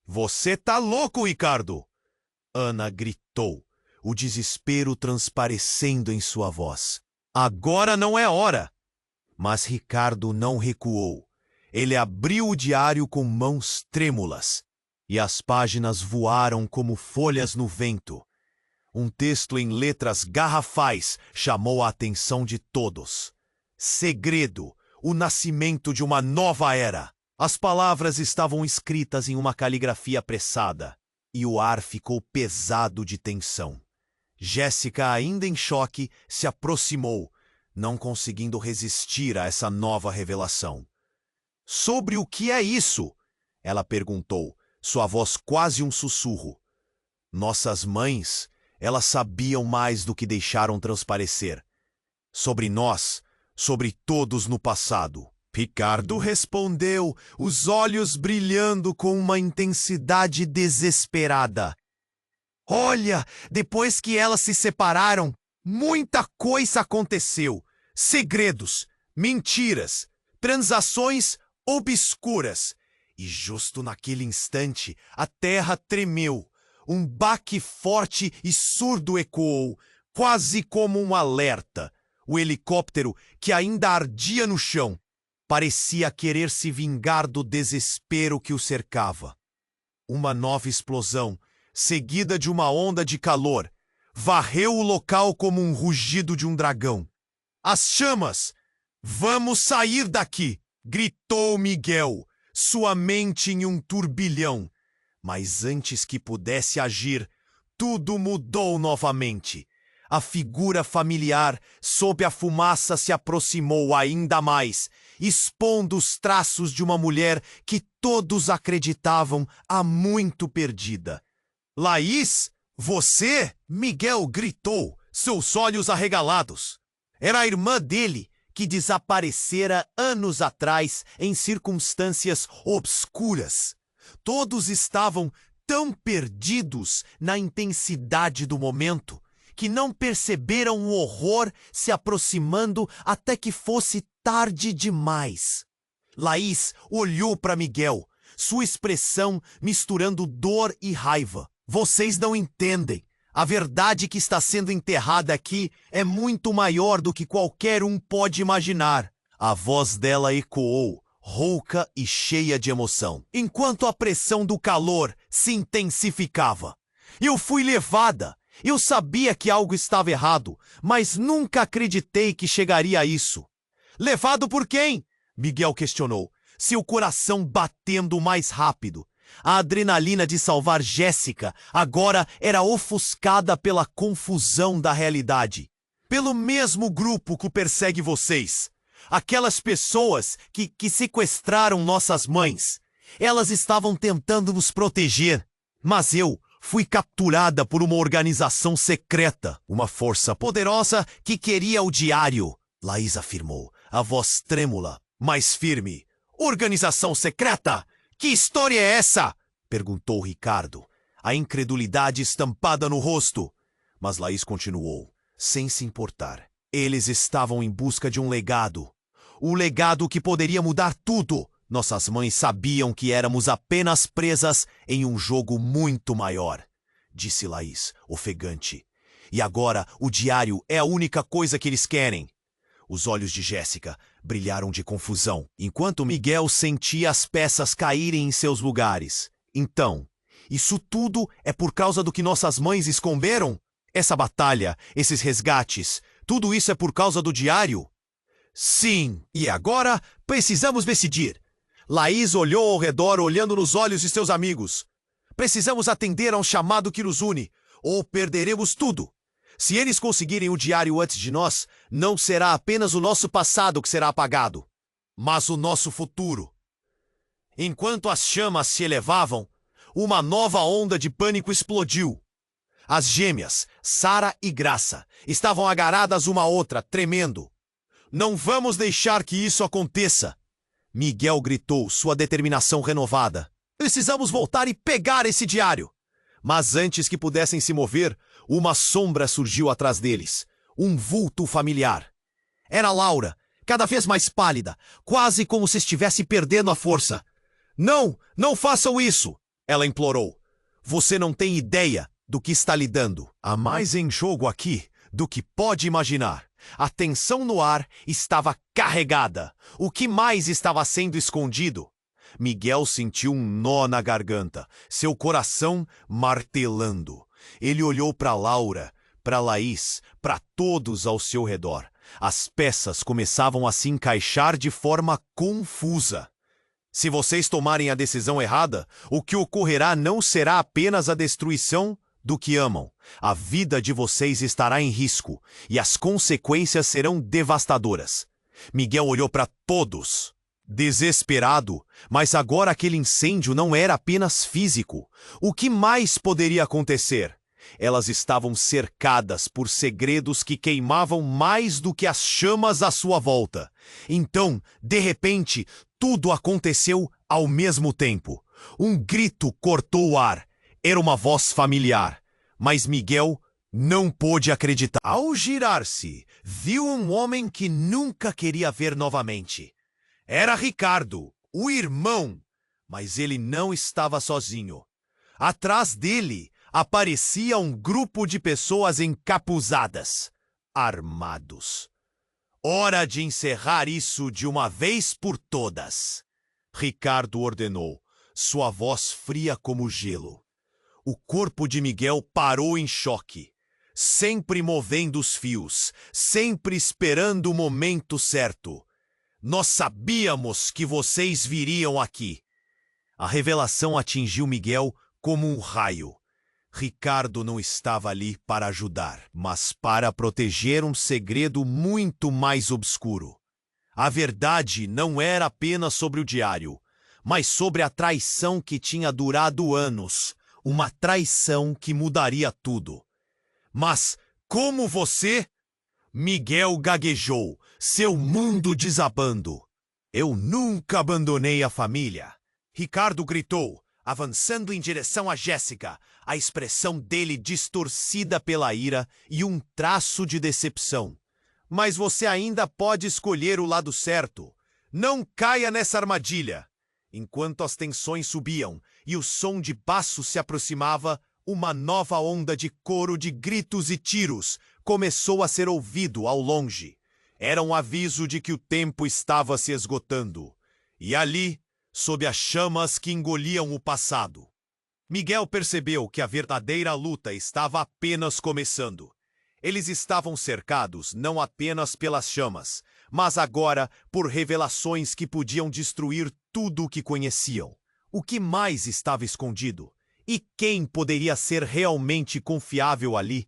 Você tá louco, Ricardo! Ana gritou, o desespero transparecendo em sua voz. Agora não é hora! Mas Ricardo não recuou. Ele abriu o diário com mãos trêmulas. E as páginas voaram como folhas no vento. Um texto em letras garrafais chamou a atenção de todos. Segredo, o nascimento de uma nova era. As palavras estavam escritas em uma caligrafia apressada, e o ar ficou pesado de tensão. Jéssica, ainda em choque, se aproximou, não conseguindo resistir a essa nova revelação. Sobre o que é isso? Ela perguntou, sua voz quase um sussurro. Nossas mães, elas sabiam mais do que deixaram transparecer. Sobre nós, sobre todos no passado. Ricardo respondeu, os olhos brilhando com uma intensidade desesperada. Olha, depois que elas se separaram, muita coisa aconteceu. Segredos, mentiras, transações obscuras. E justo naquele instante, a terra tremeu. Um baque forte e surdo ecoou, quase como um alerta. O helicóptero, que ainda ardia no chão, parecia querer se vingar do desespero que o cercava. Uma nova explosão, seguida de uma onda de calor, varreu o local como um rugido de um dragão. As chamas! Vamos sair daqui! Gritou Miguel, sua mente em um turbilhão. Mas antes que pudesse agir, tudo mudou novamente. A figura familiar, sob a fumaça, se aproximou ainda mais, expondo os traços de uma mulher que todos acreditavam há muito perdida. Laís, você? Miguel gritou, seus olhos arregalados. Era a irmã dele, que desaparecera anos atrás em circunstâncias obscuras. Todos estavam tão perdidos na intensidade do momento que não perceberam o horror se aproximando até que fosse tarde demais. Laís olhou para Miguel, sua expressão misturando dor e raiva. Vocês não entendem. A verdade que está sendo enterrada aqui é muito maior do que qualquer um pode imaginar. A voz dela ecoou, rouca e cheia de emoção, enquanto a pressão do calor se intensificava. Eu fui levada. Eu sabia que algo estava errado, mas nunca acreditei que chegaria a isso. Levado por quem? Miguel questionou, seu coração batendo mais rápido. A adrenalina de salvar Jéssica agora era ofuscada pela confusão da realidade. Pelo mesmo grupo que persegue vocês. Aquelas pessoas que sequestraram nossas mães. Elas estavam tentando nos proteger. Mas eu fui capturada por uma organização secreta. Uma força poderosa que queria o diário. Laís afirmou, a voz trêmula, mas firme. Organização secreta? Que história é essa? Perguntou Ricardo, a incredulidade estampada no rosto. Mas Laís continuou, sem se importar. Eles estavam em busca de um legado. Um legado que poderia mudar tudo. Nossas mães sabiam que éramos apenas presas em um jogo muito maior, disse Laís, ofegante. E agora o diário é a única coisa que eles querem. Os olhos de Jéssica brilharam de confusão, enquanto Miguel sentia as peças caírem em seus lugares. Então, isso tudo é por causa do que nossas mães esconderam? Essa batalha, esses resgates, tudo isso é por causa do diário? Sim, e agora precisamos decidir. Laís olhou ao redor, olhando nos olhos de seus amigos. Precisamos atender a um chamado que nos une, ou perderemos tudo. Se eles conseguirem o diário antes de nós, não será apenas o nosso passado que será apagado, mas o nosso futuro. Enquanto as chamas se elevavam, uma nova onda de pânico explodiu. As gêmeas, Sara e Graça, estavam agarradas uma à outra, tremendo. Não vamos deixar que isso aconteça! Miguel gritou, sua determinação renovada. Precisamos voltar e pegar esse diário! Mas antes que pudessem se mover, uma sombra surgiu atrás deles. Um vulto familiar. Era Laura, cada vez mais pálida, quase como se estivesse perdendo a força. Não, não façam isso! Ela implorou. Você não tem ideia do que está lidando. Há mais em jogo aqui do que pode imaginar. A tensão no ar estava carregada. O que mais estava sendo escondido? Miguel sentiu um nó na garganta, seu coração martelando. Ele olhou para Laura, para Laís, para todos ao seu redor. As peças começavam a se encaixar de forma confusa. Se vocês tomarem a decisão errada, o que ocorrerá não será apenas a destruição do que amam. A vida de vocês estará em risco e as consequências serão devastadoras. Miguel olhou para todos, desesperado, mas agora aquele incêndio não era apenas físico. O que mais poderia acontecer? Elas estavam cercadas por segredos que queimavam mais do que as chamas à sua volta. Então, de repente, tudo aconteceu ao mesmo tempo. Um grito cortou o ar. Era uma voz familiar, mas Miguel não pôde acreditar. Ao girar-se, viu um homem que nunca queria ver novamente. Era Ricardo, o irmão, mas ele não estava sozinho. Atrás dele aparecia um grupo de pessoas encapuzadas, armados. Hora de encerrar isso de uma vez por todas, Ricardo ordenou, sua voz fria como gelo. O corpo de Miguel parou em choque, sempre movendo os fios, sempre esperando o momento certo. Nós sabíamos que vocês viriam aqui. A revelação atingiu Miguel como um raio. Ricardo não estava ali para ajudar, mas para proteger um segredo muito mais obscuro. A verdade não era apenas sobre o diário, mas sobre a traição que tinha durado anos. Uma traição que mudaria tudo. Mas como você? Miguel gaguejou, seu mundo desabando. Eu nunca abandonei a família. Ricardo gritou, avançando em direção a Jéssica, a expressão dele distorcida pela ira e um traço de decepção. Mas você ainda pode escolher o lado certo. Não caia nessa armadilha. Enquanto as tensões subiam e o som de passos se aproximava, uma nova onda de coro de gritos e tiros começou a ser ouvido ao longe. Era um aviso de que o tempo estava se esgotando. E ali, sob as chamas que engoliam o passado, Miguel percebeu que a verdadeira luta estava apenas começando. Eles estavam cercados não apenas pelas chamas, mas agora por revelações que podiam destruir tudo o que conheciam. O que mais estava escondido? E quem poderia ser realmente confiável ali?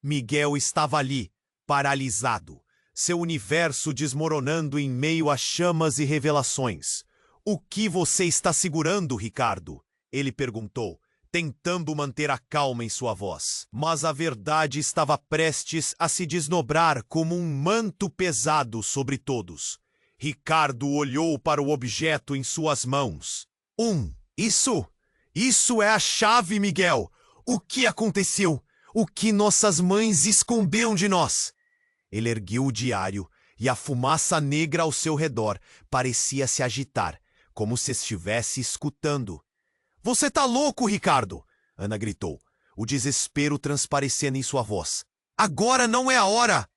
Miguel estava ali, paralisado, seu universo desmoronando em meio a chamas e revelações. O que você está segurando, Ricardo? Ele perguntou, tentando manter a calma em sua voz. Mas a verdade estava prestes a se desdobrar como um manto pesado sobre todos. Ricardo olhou para o objeto em suas mãos. Isso é a chave, Miguel! O que aconteceu? O que nossas mães esconderam de nós? Ele ergueu o diário e a fumaça negra ao seu redor parecia se agitar, como se estivesse escutando. Você tá louco, Ricardo! Ana gritou, o desespero transparecendo em sua voz. Agora não é a hora!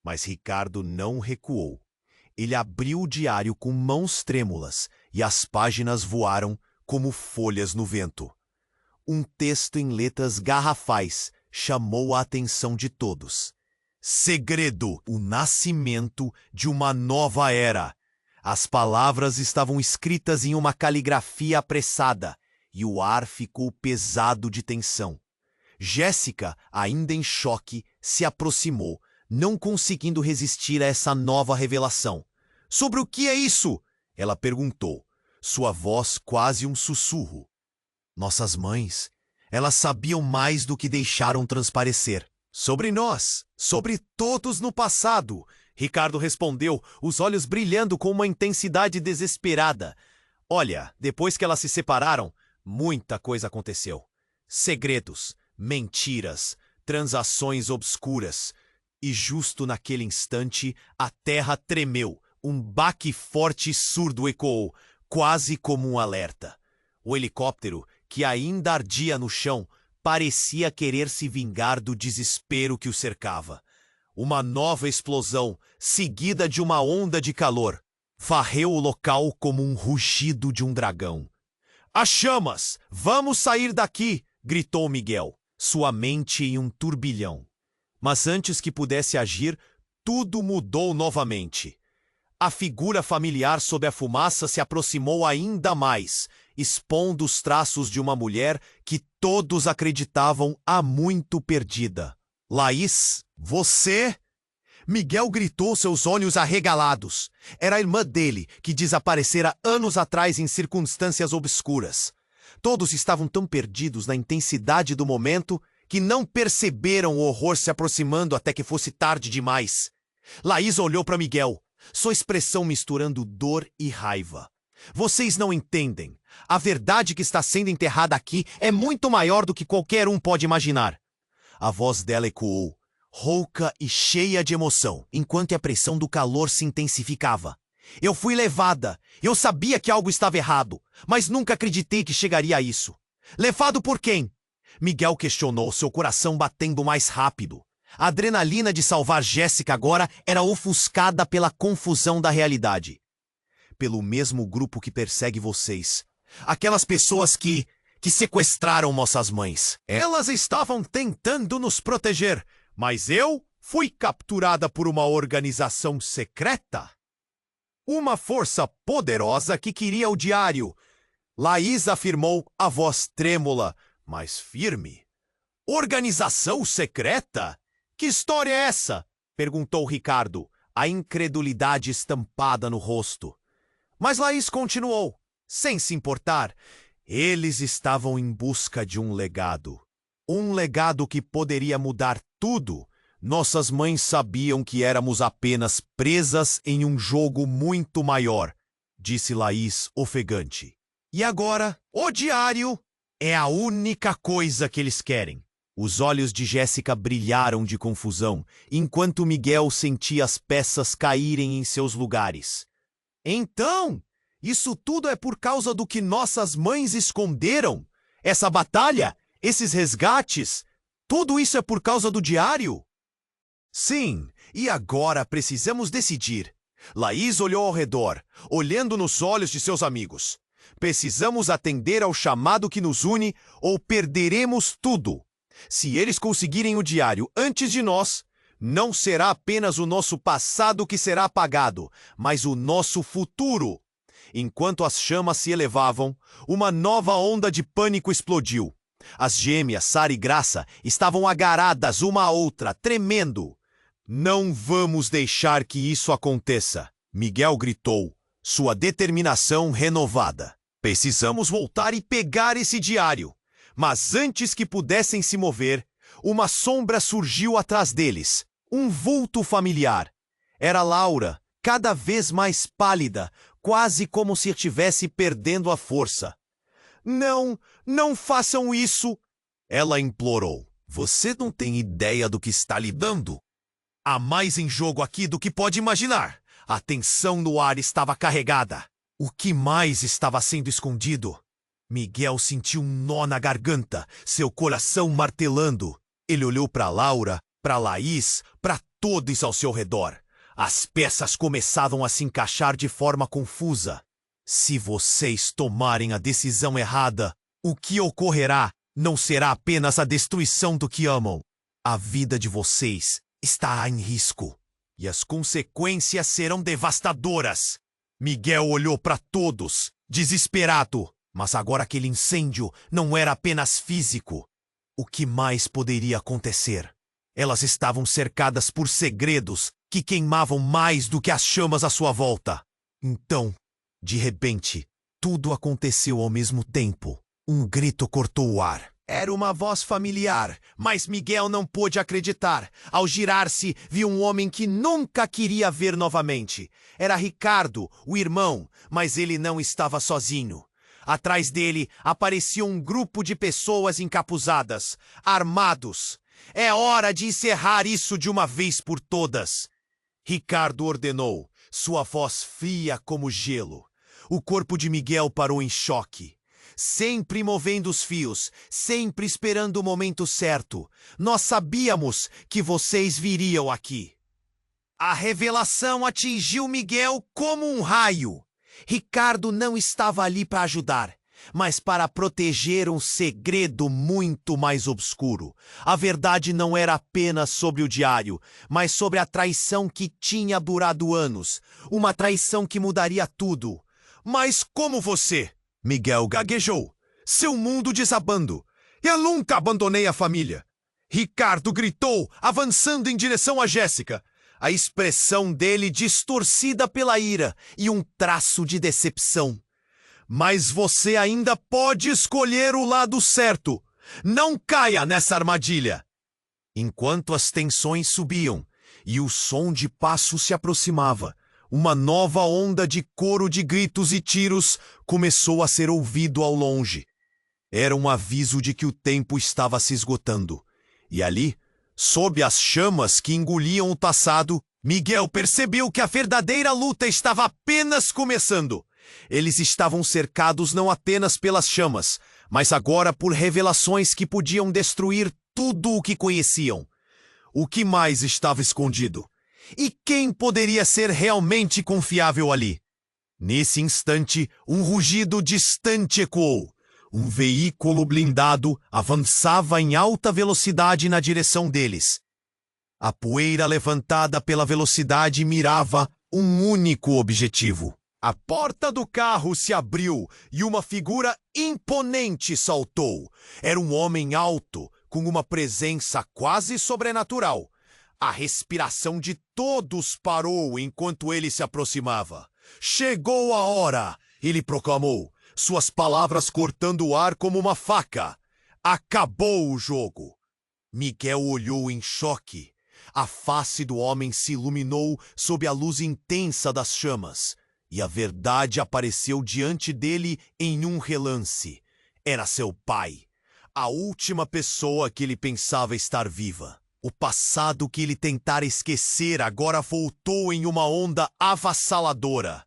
Mas Ricardo não recuou. Ele abriu o diário com mãos trêmulas e as páginas voaram como folhas no vento. Um texto em letras garrafais chamou a atenção de todos. Segredo, o nascimento de uma nova era. As palavras estavam escritas em uma caligrafia apressada e o ar ficou pesado de tensão. Jéssica, ainda em choque, se aproximou, não conseguindo resistir a essa nova revelação. Sobre o que é isso? Ela perguntou, sua voz quase um sussurro. Nossas mães, elas sabiam mais do que deixaram transparecer. Sobre nós, sobre todos no passado, Ricardo respondeu, os olhos brilhando com uma intensidade desesperada. Olha, depois que elas se separaram, muita coisa aconteceu. Segredos, mentiras, transações obscuras. E justo naquele instante, a terra tremeu. Um baque forte e surdo ecoou, quase como um alerta. O helicóptero, que ainda ardia no chão, parecia querer se vingar do desespero que o cercava. Uma nova explosão, seguida de uma onda de calor, varreu o local como um rugido de um dragão. As chamas! Vamos sair daqui! Gritou Miguel, sua mente em um turbilhão. Mas antes que pudesse agir, tudo mudou novamente. A figura familiar sob a fumaça se aproximou ainda mais, expondo os traços de uma mulher que todos acreditavam há muito perdida. Laís, você? Miguel gritou, seus olhos arregalados. Era a irmã dele, que desaparecera anos atrás em circunstâncias obscuras. Todos estavam tão perdidos na intensidade do momento que não perceberam o horror se aproximando até que fosse tarde demais. Laís olhou para Miguel, sua expressão misturando dor e raiva. Vocês não entendem. A verdade que está sendo enterrada aqui é muito maior do que qualquer um pode imaginar. A voz dela ecoou, rouca e cheia de emoção, enquanto a pressão do calor se intensificava. Eu fui levada. Eu sabia que algo estava errado, mas nunca acreditei que chegaria a isso. Levado por quem? Miguel questionou, seu coração batendo mais rápido. A adrenalina de salvar Jéssica agora era ofuscada pela confusão da realidade. Pelo mesmo grupo que persegue vocês. Aquelas pessoas que sequestraram nossas mães. Elas estavam tentando nos proteger, mas eu fui capturada por uma organização secreta. Uma força poderosa que queria o diário. Laís afirmou, a voz trêmula, mas firme. Organização secreta? Que história é essa? Perguntou Ricardo, a incredulidade estampada no rosto. Mas Laís continuou, sem se importar. Eles estavam em busca de um legado. Um legado que poderia mudar tudo. Nossas mães sabiam que éramos apenas presas em um jogo muito maior, disse Laís ofegante. E agora, o diário é a única coisa que eles querem. Os olhos de Jéssica brilharam de confusão, enquanto Miguel sentia as peças caírem em seus lugares. Então, isso tudo é por causa do que nossas mães esconderam? Essa batalha? Esses resgates? Tudo isso é por causa do diário? Sim, e agora precisamos decidir. Laís olhou ao redor, olhando nos olhos de seus amigos. Precisamos atender ao chamado que nos une ou perderemos tudo. Se eles conseguirem o diário antes de nós, não será apenas o nosso passado que será apagado, mas o nosso futuro. Enquanto as chamas se elevavam, uma nova onda de pânico explodiu. As gêmeas, Sara e Graça, estavam agarradas uma à outra, tremendo. Não vamos deixar que isso aconteça, Miguel gritou, sua determinação renovada. Precisamos voltar e pegar esse diário. Mas antes que pudessem se mover, uma sombra surgiu atrás deles. Um vulto familiar. Era Laura, cada vez mais pálida, quase como se estivesse perdendo a força. Não, não façam isso! Ela implorou. Você não tem ideia do que está lidando? Há mais em jogo aqui do que pode imaginar. A tensão no ar estava carregada. O que mais estava sendo escondido? Miguel sentiu um nó na garganta, seu coração martelando. Ele olhou para Laura, para Laís, para todos ao seu redor. As peças começavam a se encaixar de forma confusa. Se vocês tomarem a decisão errada, o que ocorrerá não será apenas a destruição do que amam. A vida de vocês está em risco. E as consequências serão devastadoras. Miguel olhou para todos, desesperado. Mas agora aquele incêndio não era apenas físico. O que mais poderia acontecer? Elas estavam cercadas por segredos que queimavam mais do que as chamas à sua volta. Então, de repente, tudo aconteceu ao mesmo tempo. Um grito cortou o ar. Era uma voz familiar, mas Miguel não pôde acreditar. Ao girar-se, viu um homem que nunca queria ver novamente. Era Ricardo, o irmão, mas ele não estava sozinho. Atrás dele aparecia um grupo de pessoas encapuzadas, armados. É hora de encerrar isso de uma vez por todas. Ricardo ordenou, sua voz fria como gelo. O corpo de Miguel parou em choque. Sempre movendo os fios, sempre esperando o momento certo. Nós sabíamos que vocês viriam aqui. A revelação atingiu Miguel como um raio. Ricardo não estava ali para ajudar. mas para proteger um segredo muito mais obscuro. A verdade não era apenas sobre o diário, mas sobre a traição que tinha durado anos. Uma traição que mudaria tudo. Mas como você? Miguel gaguejou, seu mundo desabando. Eu nunca abandonei a família. Ricardo gritou, avançando em direção a Jéssica. A expressão dele distorcida pela ira e um traço de decepção. Mas você ainda pode escolher o lado certo. Não caia nessa armadilha. Enquanto as tensões subiam e o som de passos se aproximava, uma nova onda de coro de gritos e tiros começou a ser ouvido ao longe. Era um aviso de que o tempo estava se esgotando. E ali, sob as chamas que engoliam o taçado, Miguel percebeu que a verdadeira luta estava apenas começando. Eles estavam cercados não apenas pelas chamas, mas agora por revelações que podiam destruir tudo o que conheciam. O que mais estava escondido? E quem poderia ser realmente confiável ali? Nesse instante, um rugido distante ecoou. Um veículo blindado avançava em alta velocidade na direção deles. A poeira levantada pela velocidade mirava um único objetivo. A porta do carro se abriu e uma figura imponente saltou. Era um homem alto, com uma presença quase sobrenatural. A respiração de todos parou enquanto ele se aproximava. Chegou a hora, ele proclamou, suas palavras cortando o ar como uma faca. Acabou o jogo. Miguel olhou em choque. A face do homem se iluminou sob a luz intensa das chamas. E a verdade apareceu diante dele em um relance. Era seu pai, a última pessoa que ele pensava estar viva. O passado que ele tentara esquecer agora voltou em uma onda avassaladora.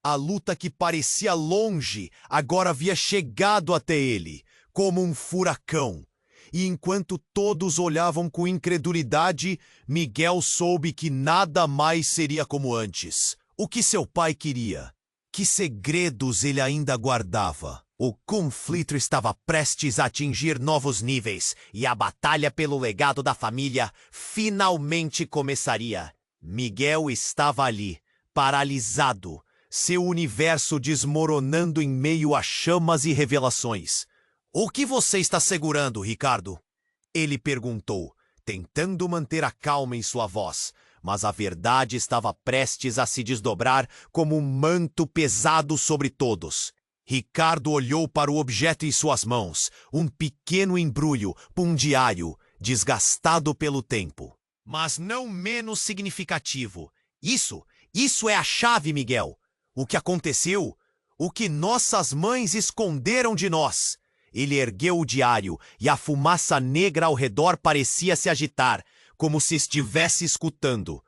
A luta que parecia longe agora havia chegado até ele, como um furacão. E enquanto todos olhavam com incredulidade, Miguel soube que nada mais seria como antes. O que seu pai queria? Que segredos ele ainda guardava? O conflito estava prestes a atingir novos níveis e a batalha pelo legado da família finalmente começaria. Miguel estava ali, paralisado, seu universo desmoronando em meio a chamas e revelações. O que você está segurando, Ricardo? Ele perguntou, tentando manter a calma em sua voz. Mas a verdade estava prestes a se desdobrar como um manto pesado sobre todos. Ricardo olhou para o objeto em suas mãos, um pequeno embrulho, um diário, desgastado pelo tempo. Mas não menos significativo. Isso é a chave, Miguel. O que aconteceu? O que nossas mães esconderam de nós. Ele ergueu o diário e a fumaça negra ao redor parecia se agitar, como se estivesse escutando.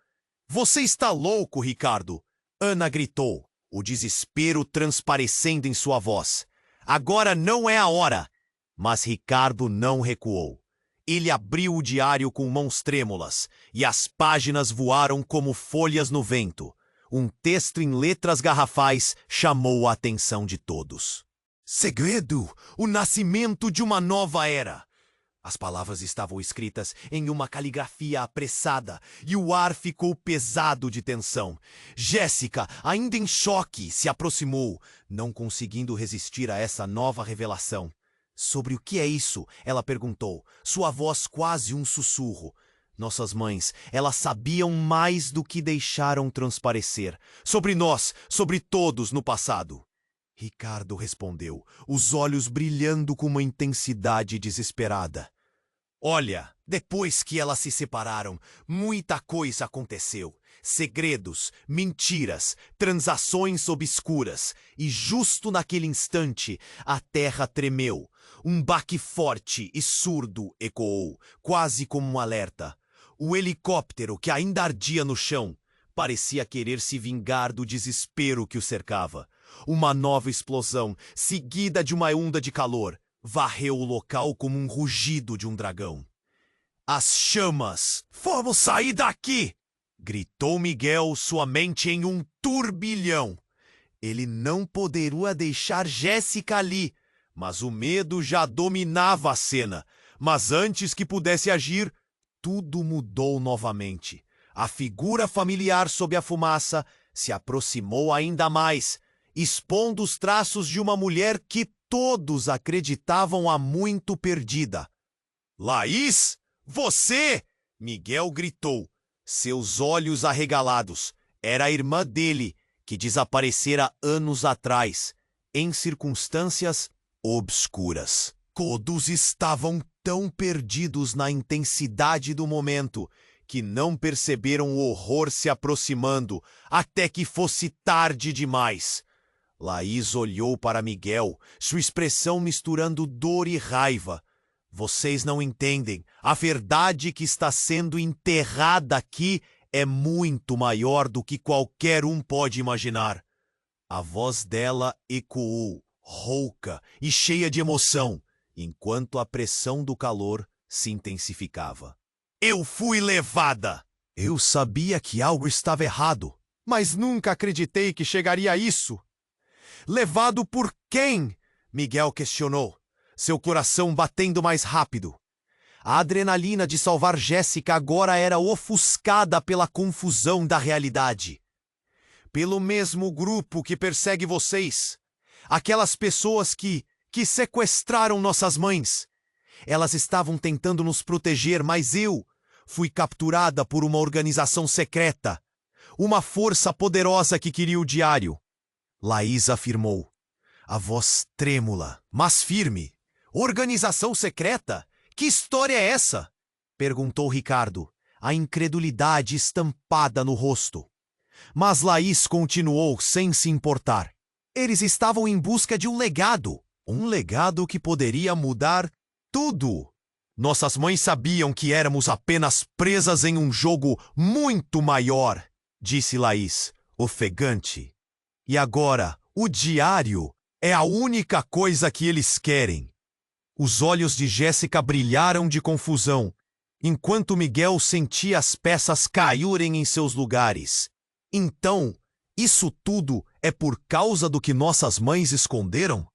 Você está louco, Ricardo? Ana gritou, o desespero transparecendo em sua voz. Agora não é a hora. Mas Ricardo não recuou. Ele abriu o diário com mãos trêmulas e as páginas voaram como folhas no vento. Um texto em letras garrafais chamou a atenção de todos. Segredo! O nascimento de uma nova era! As palavras estavam escritas em uma caligrafia apressada e o ar ficou pesado de tensão. Jéssica, ainda em choque, se aproximou, não conseguindo resistir a essa nova revelação. Sobre o que é isso? Ela perguntou, sua voz quase um sussurro. Nossas mães, elas sabiam mais do que deixaram transparecer. Sobre nós, sobre todos no passado. Ricardo respondeu, os olhos brilhando com uma intensidade desesperada. Olha, depois que elas se separaram, muita coisa aconteceu. Segredos, mentiras, transações obscuras. E justo naquele instante, a terra tremeu. Um baque forte e surdo ecoou, quase como um alerta. O helicóptero que ainda ardia no chão parecia querer se vingar do desespero que o cercava. Uma nova explosão, seguida de uma onda de calor, varreu o local como um rugido de um dragão. As chamas! Vamos sair daqui! Gritou Miguel, sua mente em um turbilhão. Ele não poderia deixar Jéssica ali, Mas o medo já dominava a cena. Mas antes que pudesse agir, tudo mudou novamente. A figura familiar sob a fumaça se aproximou ainda mais, expondo os traços de uma mulher que todos acreditavam há muito perdida. Laís, você! Miguel gritou, seus olhos arregalados. Era a irmã dele, que desaparecera anos atrás, em circunstâncias obscuras. Todos estavam tão perdidos na intensidade do momento que não perceberam o horror se aproximando até que fosse tarde demais. Laís olhou para Miguel, sua expressão misturando dor e raiva. Vocês não entendem. A verdade que está sendo enterrada aqui é muito maior do que qualquer um pode imaginar. A voz dela ecoou, rouca e cheia de emoção, enquanto a pressão do calor se intensificava. Eu fui levada! Eu sabia que algo estava errado, mas nunca acreditei que chegaria a isso. Levado por quem? Miguel questionou, seu coração batendo mais rápido. A adrenalina de salvar Jéssica agora era ofuscada pela confusão da realidade. Pelo mesmo grupo que persegue vocês. Aquelas pessoas que sequestraram nossas mães. Elas estavam tentando nos proteger, mas eu fui capturada por uma organização secreta. Uma força poderosa que queria o diário. Laís afirmou, a voz trêmula, mas firme. Organização secreta? Que história é essa? Perguntou Ricardo, a incredulidade estampada no rosto. Mas Laís continuou sem se importar. Eles estavam em busca de um legado que poderia mudar tudo. Nossas mães sabiam que éramos apenas presas em um jogo muito maior, disse Laís, ofegante. E agora, o diário é a única coisa que eles querem. Os olhos de Jéssica brilharam de confusão, enquanto Miguel sentia as peças caírem em seus lugares. Então, isso tudo é por causa do que nossas mães esconderam?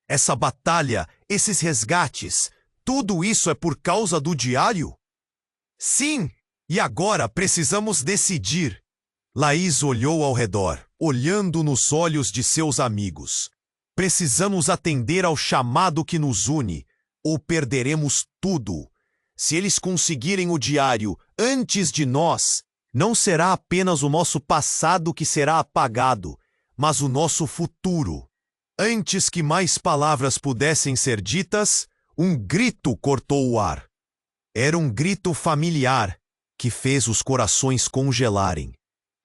Essa batalha, esses resgates, tudo isso é por causa do diário? Sim, e agora precisamos decidir. Laís olhou ao redor, olhando nos olhos de seus amigos. Precisamos atender ao chamado que nos une, ou perderemos tudo. Se eles conseguirem o diário antes de nós, não será apenas o nosso passado que será apagado, mas o nosso futuro. Antes que mais palavras pudessem ser ditas, um grito cortou o ar. Era um grito familiar que fez os corações congelarem.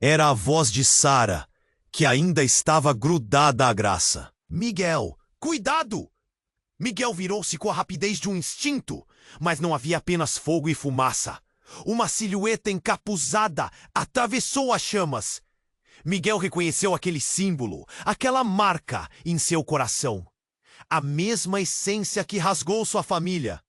Era a voz de Sara, que ainda estava grudada à graça. Miguel, cuidado! Miguel virou-se com a rapidez de um instinto, mas não havia apenas fogo e fumaça. Uma silhueta encapuzada atravessou as chamas. Miguel reconheceu aquele símbolo, aquela marca em seu coração. A mesma essência que rasgou sua família.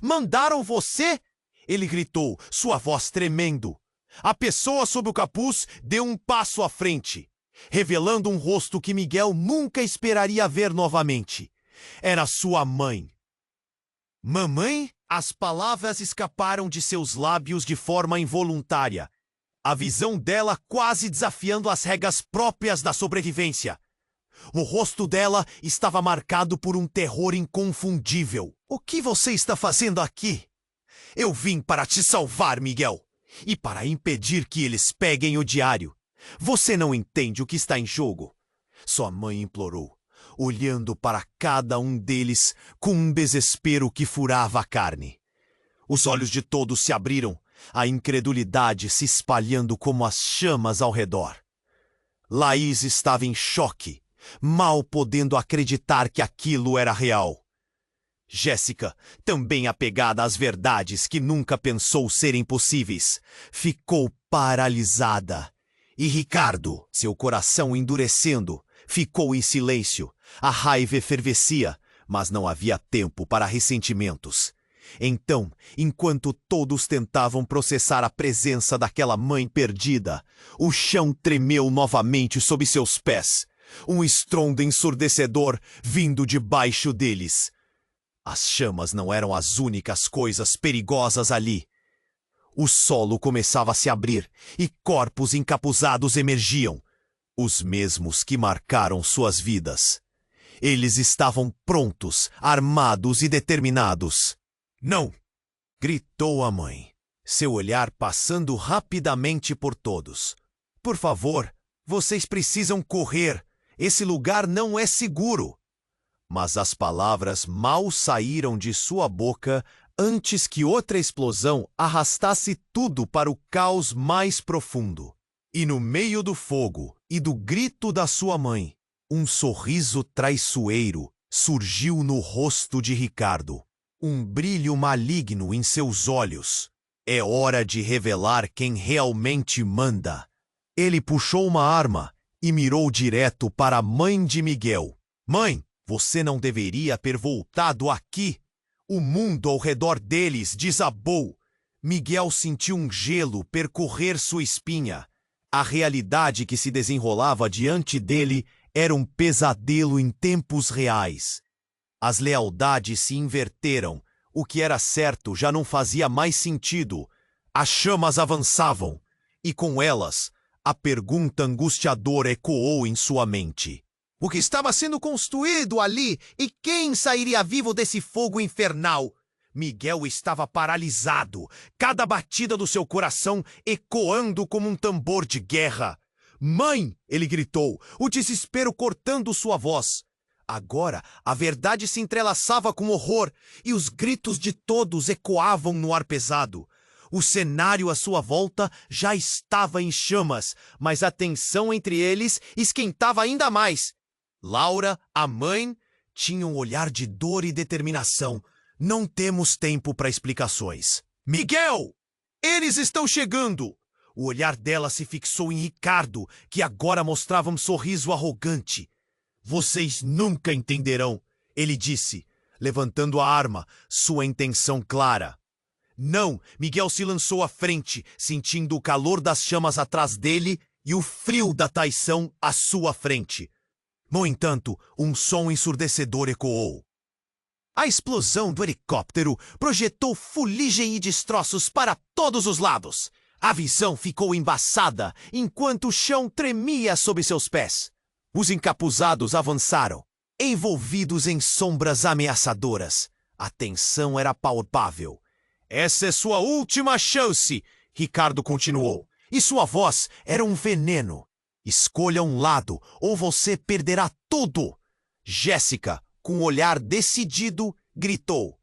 Mandaram você? Ele gritou, sua voz tremendo. A pessoa sob o capuz deu um passo à frente, revelando um rosto que Miguel nunca esperaria ver novamente. Era sua mãe. Mamãe? As palavras escaparam de seus lábios de forma involuntária. A visão dela quase desafiando as regras próprias da sobrevivência. O rosto dela estava marcado por um terror inconfundível. O que você está fazendo aqui? Eu vim para te salvar, Miguel. E para impedir que eles peguem o diário. Você não entende o que está em jogo? Sua mãe implorou, olhando para cada um deles com um desespero que furava a carne. Os olhos de todos se abriram, a incredulidade se espalhando como as chamas ao redor. Laís estava em choque, mal podendo acreditar que aquilo era real. Jéssica, também apegada às verdades que nunca pensou serem possíveis, ficou paralisada. E Ricardo, seu coração endurecendo, ficou em silêncio. A raiva efervescia, mas não havia tempo para ressentimentos. Então, enquanto todos tentavam processar a presença daquela mãe perdida, o chão tremeu novamente sob seus pés. um estrondo ensurdecedor vindo de baixo deles. As chamas não eram as únicas coisas perigosas ali. O solo começava a se abrir e corpos encapuzados emergiam, os mesmos que marcaram suas vidas. Eles estavam prontos, armados e determinados. "Não!" gritou a mãe, seu olhar passando rapidamente por todos. "Por favor, vocês precisam correr. Esse lugar não é seguro." Mas as palavras mal saíram de sua boca antes que outra explosão arrastasse tudo para o caos mais profundo. E no meio do fogo e do grito da sua mãe, um sorriso traiçoeiro surgiu no rosto de Ricardo, um brilho maligno em seus olhos. É hora de revelar quem realmente manda. Ele puxou uma arma e mirou direto para a mãe de Miguel. "Mãe, você não deveria ter voltado aqui." O mundo ao redor deles desabou. Miguel sentiu um gelo percorrer sua espinha. A realidade que se desenrolava diante dele era um pesadelo em tempos reais. As lealdades se inverteram. O que era certo já não fazia mais sentido. As chamas avançavam, e com elas, a pergunta angustiadora ecoou em sua mente. O que estava sendo construído ali e quem sairia vivo desse fogo infernal? Miguel estava paralisado, cada batida do seu coração ecoando como um tambor de guerra. "Mãe!" ele gritou, o desespero cortando sua voz. Agora, a verdade se entrelaçava com horror e os gritos de todos ecoavam no ar pesado. O cenário à sua volta já estava em chamas, mas a tensão entre eles esquentava ainda mais. Laura, a mãe, tinha um olhar de dor e determinação. "Não temos tempo para explicações." "Miguel! Eles estão chegando!" O olhar dela se fixou em Ricardo, que agora mostrava um sorriso arrogante. "Vocês nunca entenderão", ele disse, levantando a arma, sua intenção clara. "Não!" Miguel se lançou à frente, sentindo o calor das chamas atrás dele e o frio da traição à sua frente. No entanto, um som ensurdecedor ecoou. A explosão do helicóptero projetou fuligem e destroços para todos os lados. A visão ficou embaçada enquanto o chão tremia sob seus pés. Os encapuzados avançaram, envolvidos em sombras ameaçadoras. A tensão era palpável. "Essa é sua última chance", Ricardo continuou, e sua voz era um veneno. "Escolha um lado ou você perderá tudo." Jéssica, com um olhar decidido, gritou: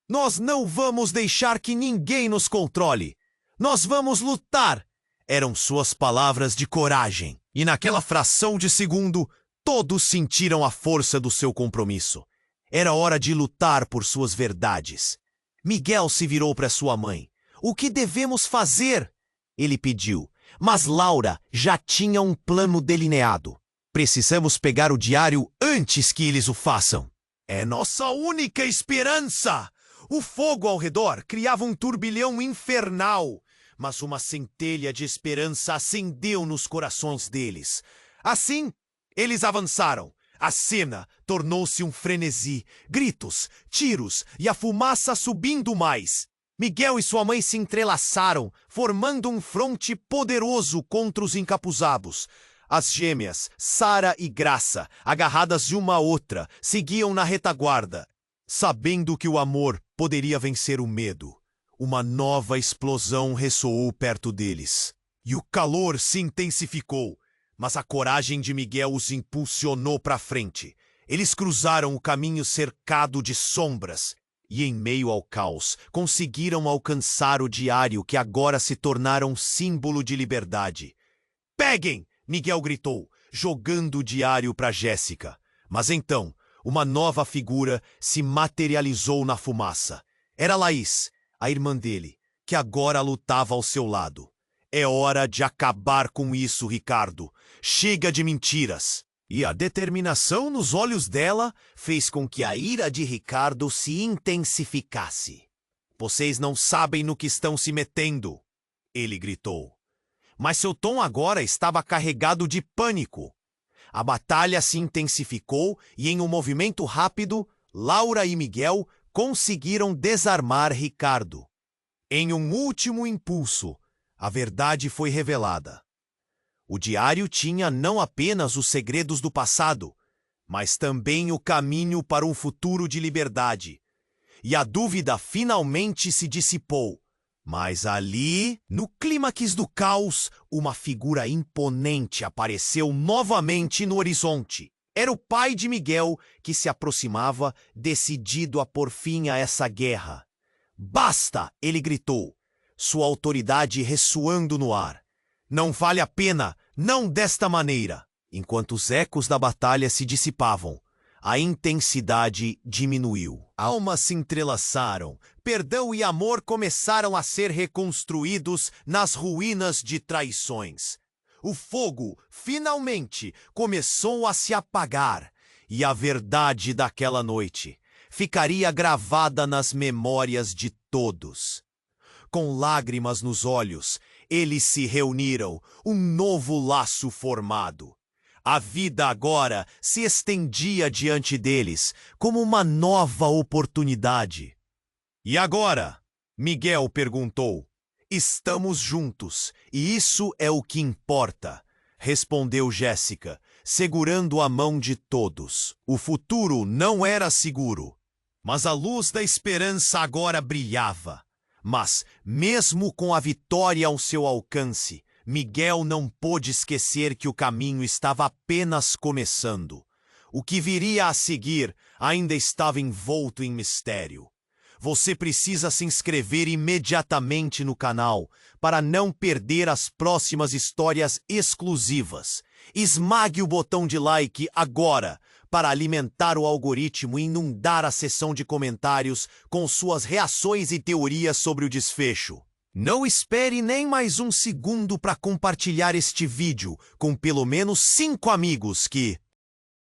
"Nós não vamos deixar que ninguém nos controle. Nós vamos lutar." Eram suas palavras de coragem, e naquela fração de segundo, todos sentiram a força do seu compromisso. Era hora de lutar por suas verdades. Miguel se virou para sua mãe. "O que devemos fazer?" ele pediu, mas Laura já tinha um plano delineado. "Precisamos pegar o diário antes que eles o façam." "É nossa única esperança!" O fogo ao redor criava um turbilhão infernal, mas uma centelha de esperança acendeu nos corações deles. Assim, eles avançaram. A cena tornou-se um frenesi, gritos, tiros e a fumaça subindo mais. Miguel e sua mãe se entrelaçaram, formando um fronte poderoso contra os encapuzados. As gêmeas, Sara e Graça, agarradas de uma à outra, seguiam na retaguarda, sabendo que o amor poderia vencer o medo. Uma nova explosão ressoou perto deles, e o calor se intensificou, mas a coragem de Miguel os impulsionou para frente. Eles cruzaram o caminho cercado de sombras, e em meio ao caos, conseguiram alcançar o diário que agora se tornara um símbolo de liberdade. "Peguem!" Miguel gritou, jogando o diário para Jéssica. Mas então, uma nova figura se materializou na fumaça. Era Laís, a irmã dele, que agora lutava ao seu lado. "É hora de acabar com isso, Ricardo. Chega de mentiras." E a determinação nos olhos dela fez com que a ira de Ricardo se intensificasse. "Vocês não sabem no que estão se metendo", ele gritou. Mas seu tom agora estava carregado de pânico. A batalha se intensificou e, em um movimento rápido, Laura e Miguel conseguiram desarmar Ricardo. Em um último impulso, a verdade foi revelada. O diário tinha não apenas os segredos do passado, mas também o caminho para um futuro de liberdade. E a dúvida finalmente se dissipou. Mas ali, no clímax do caos, uma figura imponente apareceu novamente no horizonte. Era o pai de Miguel, que se aproximava, decidido a pôr fim a essa guerra. "Basta!" ele gritou, sua autoridade ressoando no ar. "Não vale a pena, não desta maneira." Enquanto os ecos da batalha se dissipavam, a intensidade diminuiu. Almas se entrelaçaram, perdão e amor começaram a ser reconstruídos nas ruínas de traições. O fogo, finalmente, começou a se apagar, e a verdade daquela noite ficaria gravada nas memórias de todos. Com lágrimas nos olhos, eles se reuniram, um novo laço formado. A vida agora se estendia diante deles como uma nova oportunidade. "E agora?" Miguel perguntou. "Estamos juntos, e isso é o que importa", respondeu Jéssica, segurando a mão de todos. O futuro não era seguro, mas a luz da esperança agora brilhava. Mas, mesmo com a vitória ao seu alcance, Miguel não pôde esquecer que o caminho estava apenas começando. O que viria a seguir ainda estava envolto em mistério. Você precisa se inscrever imediatamente no canal para não perder as próximas histórias exclusivas. Esmague o botão de like agora para alimentar o algoritmo e inundar a seção de comentários com suas reações e teorias sobre o desfecho. Não espere nem mais um segundo para compartilhar este vídeo com pelo menos 5 amigos que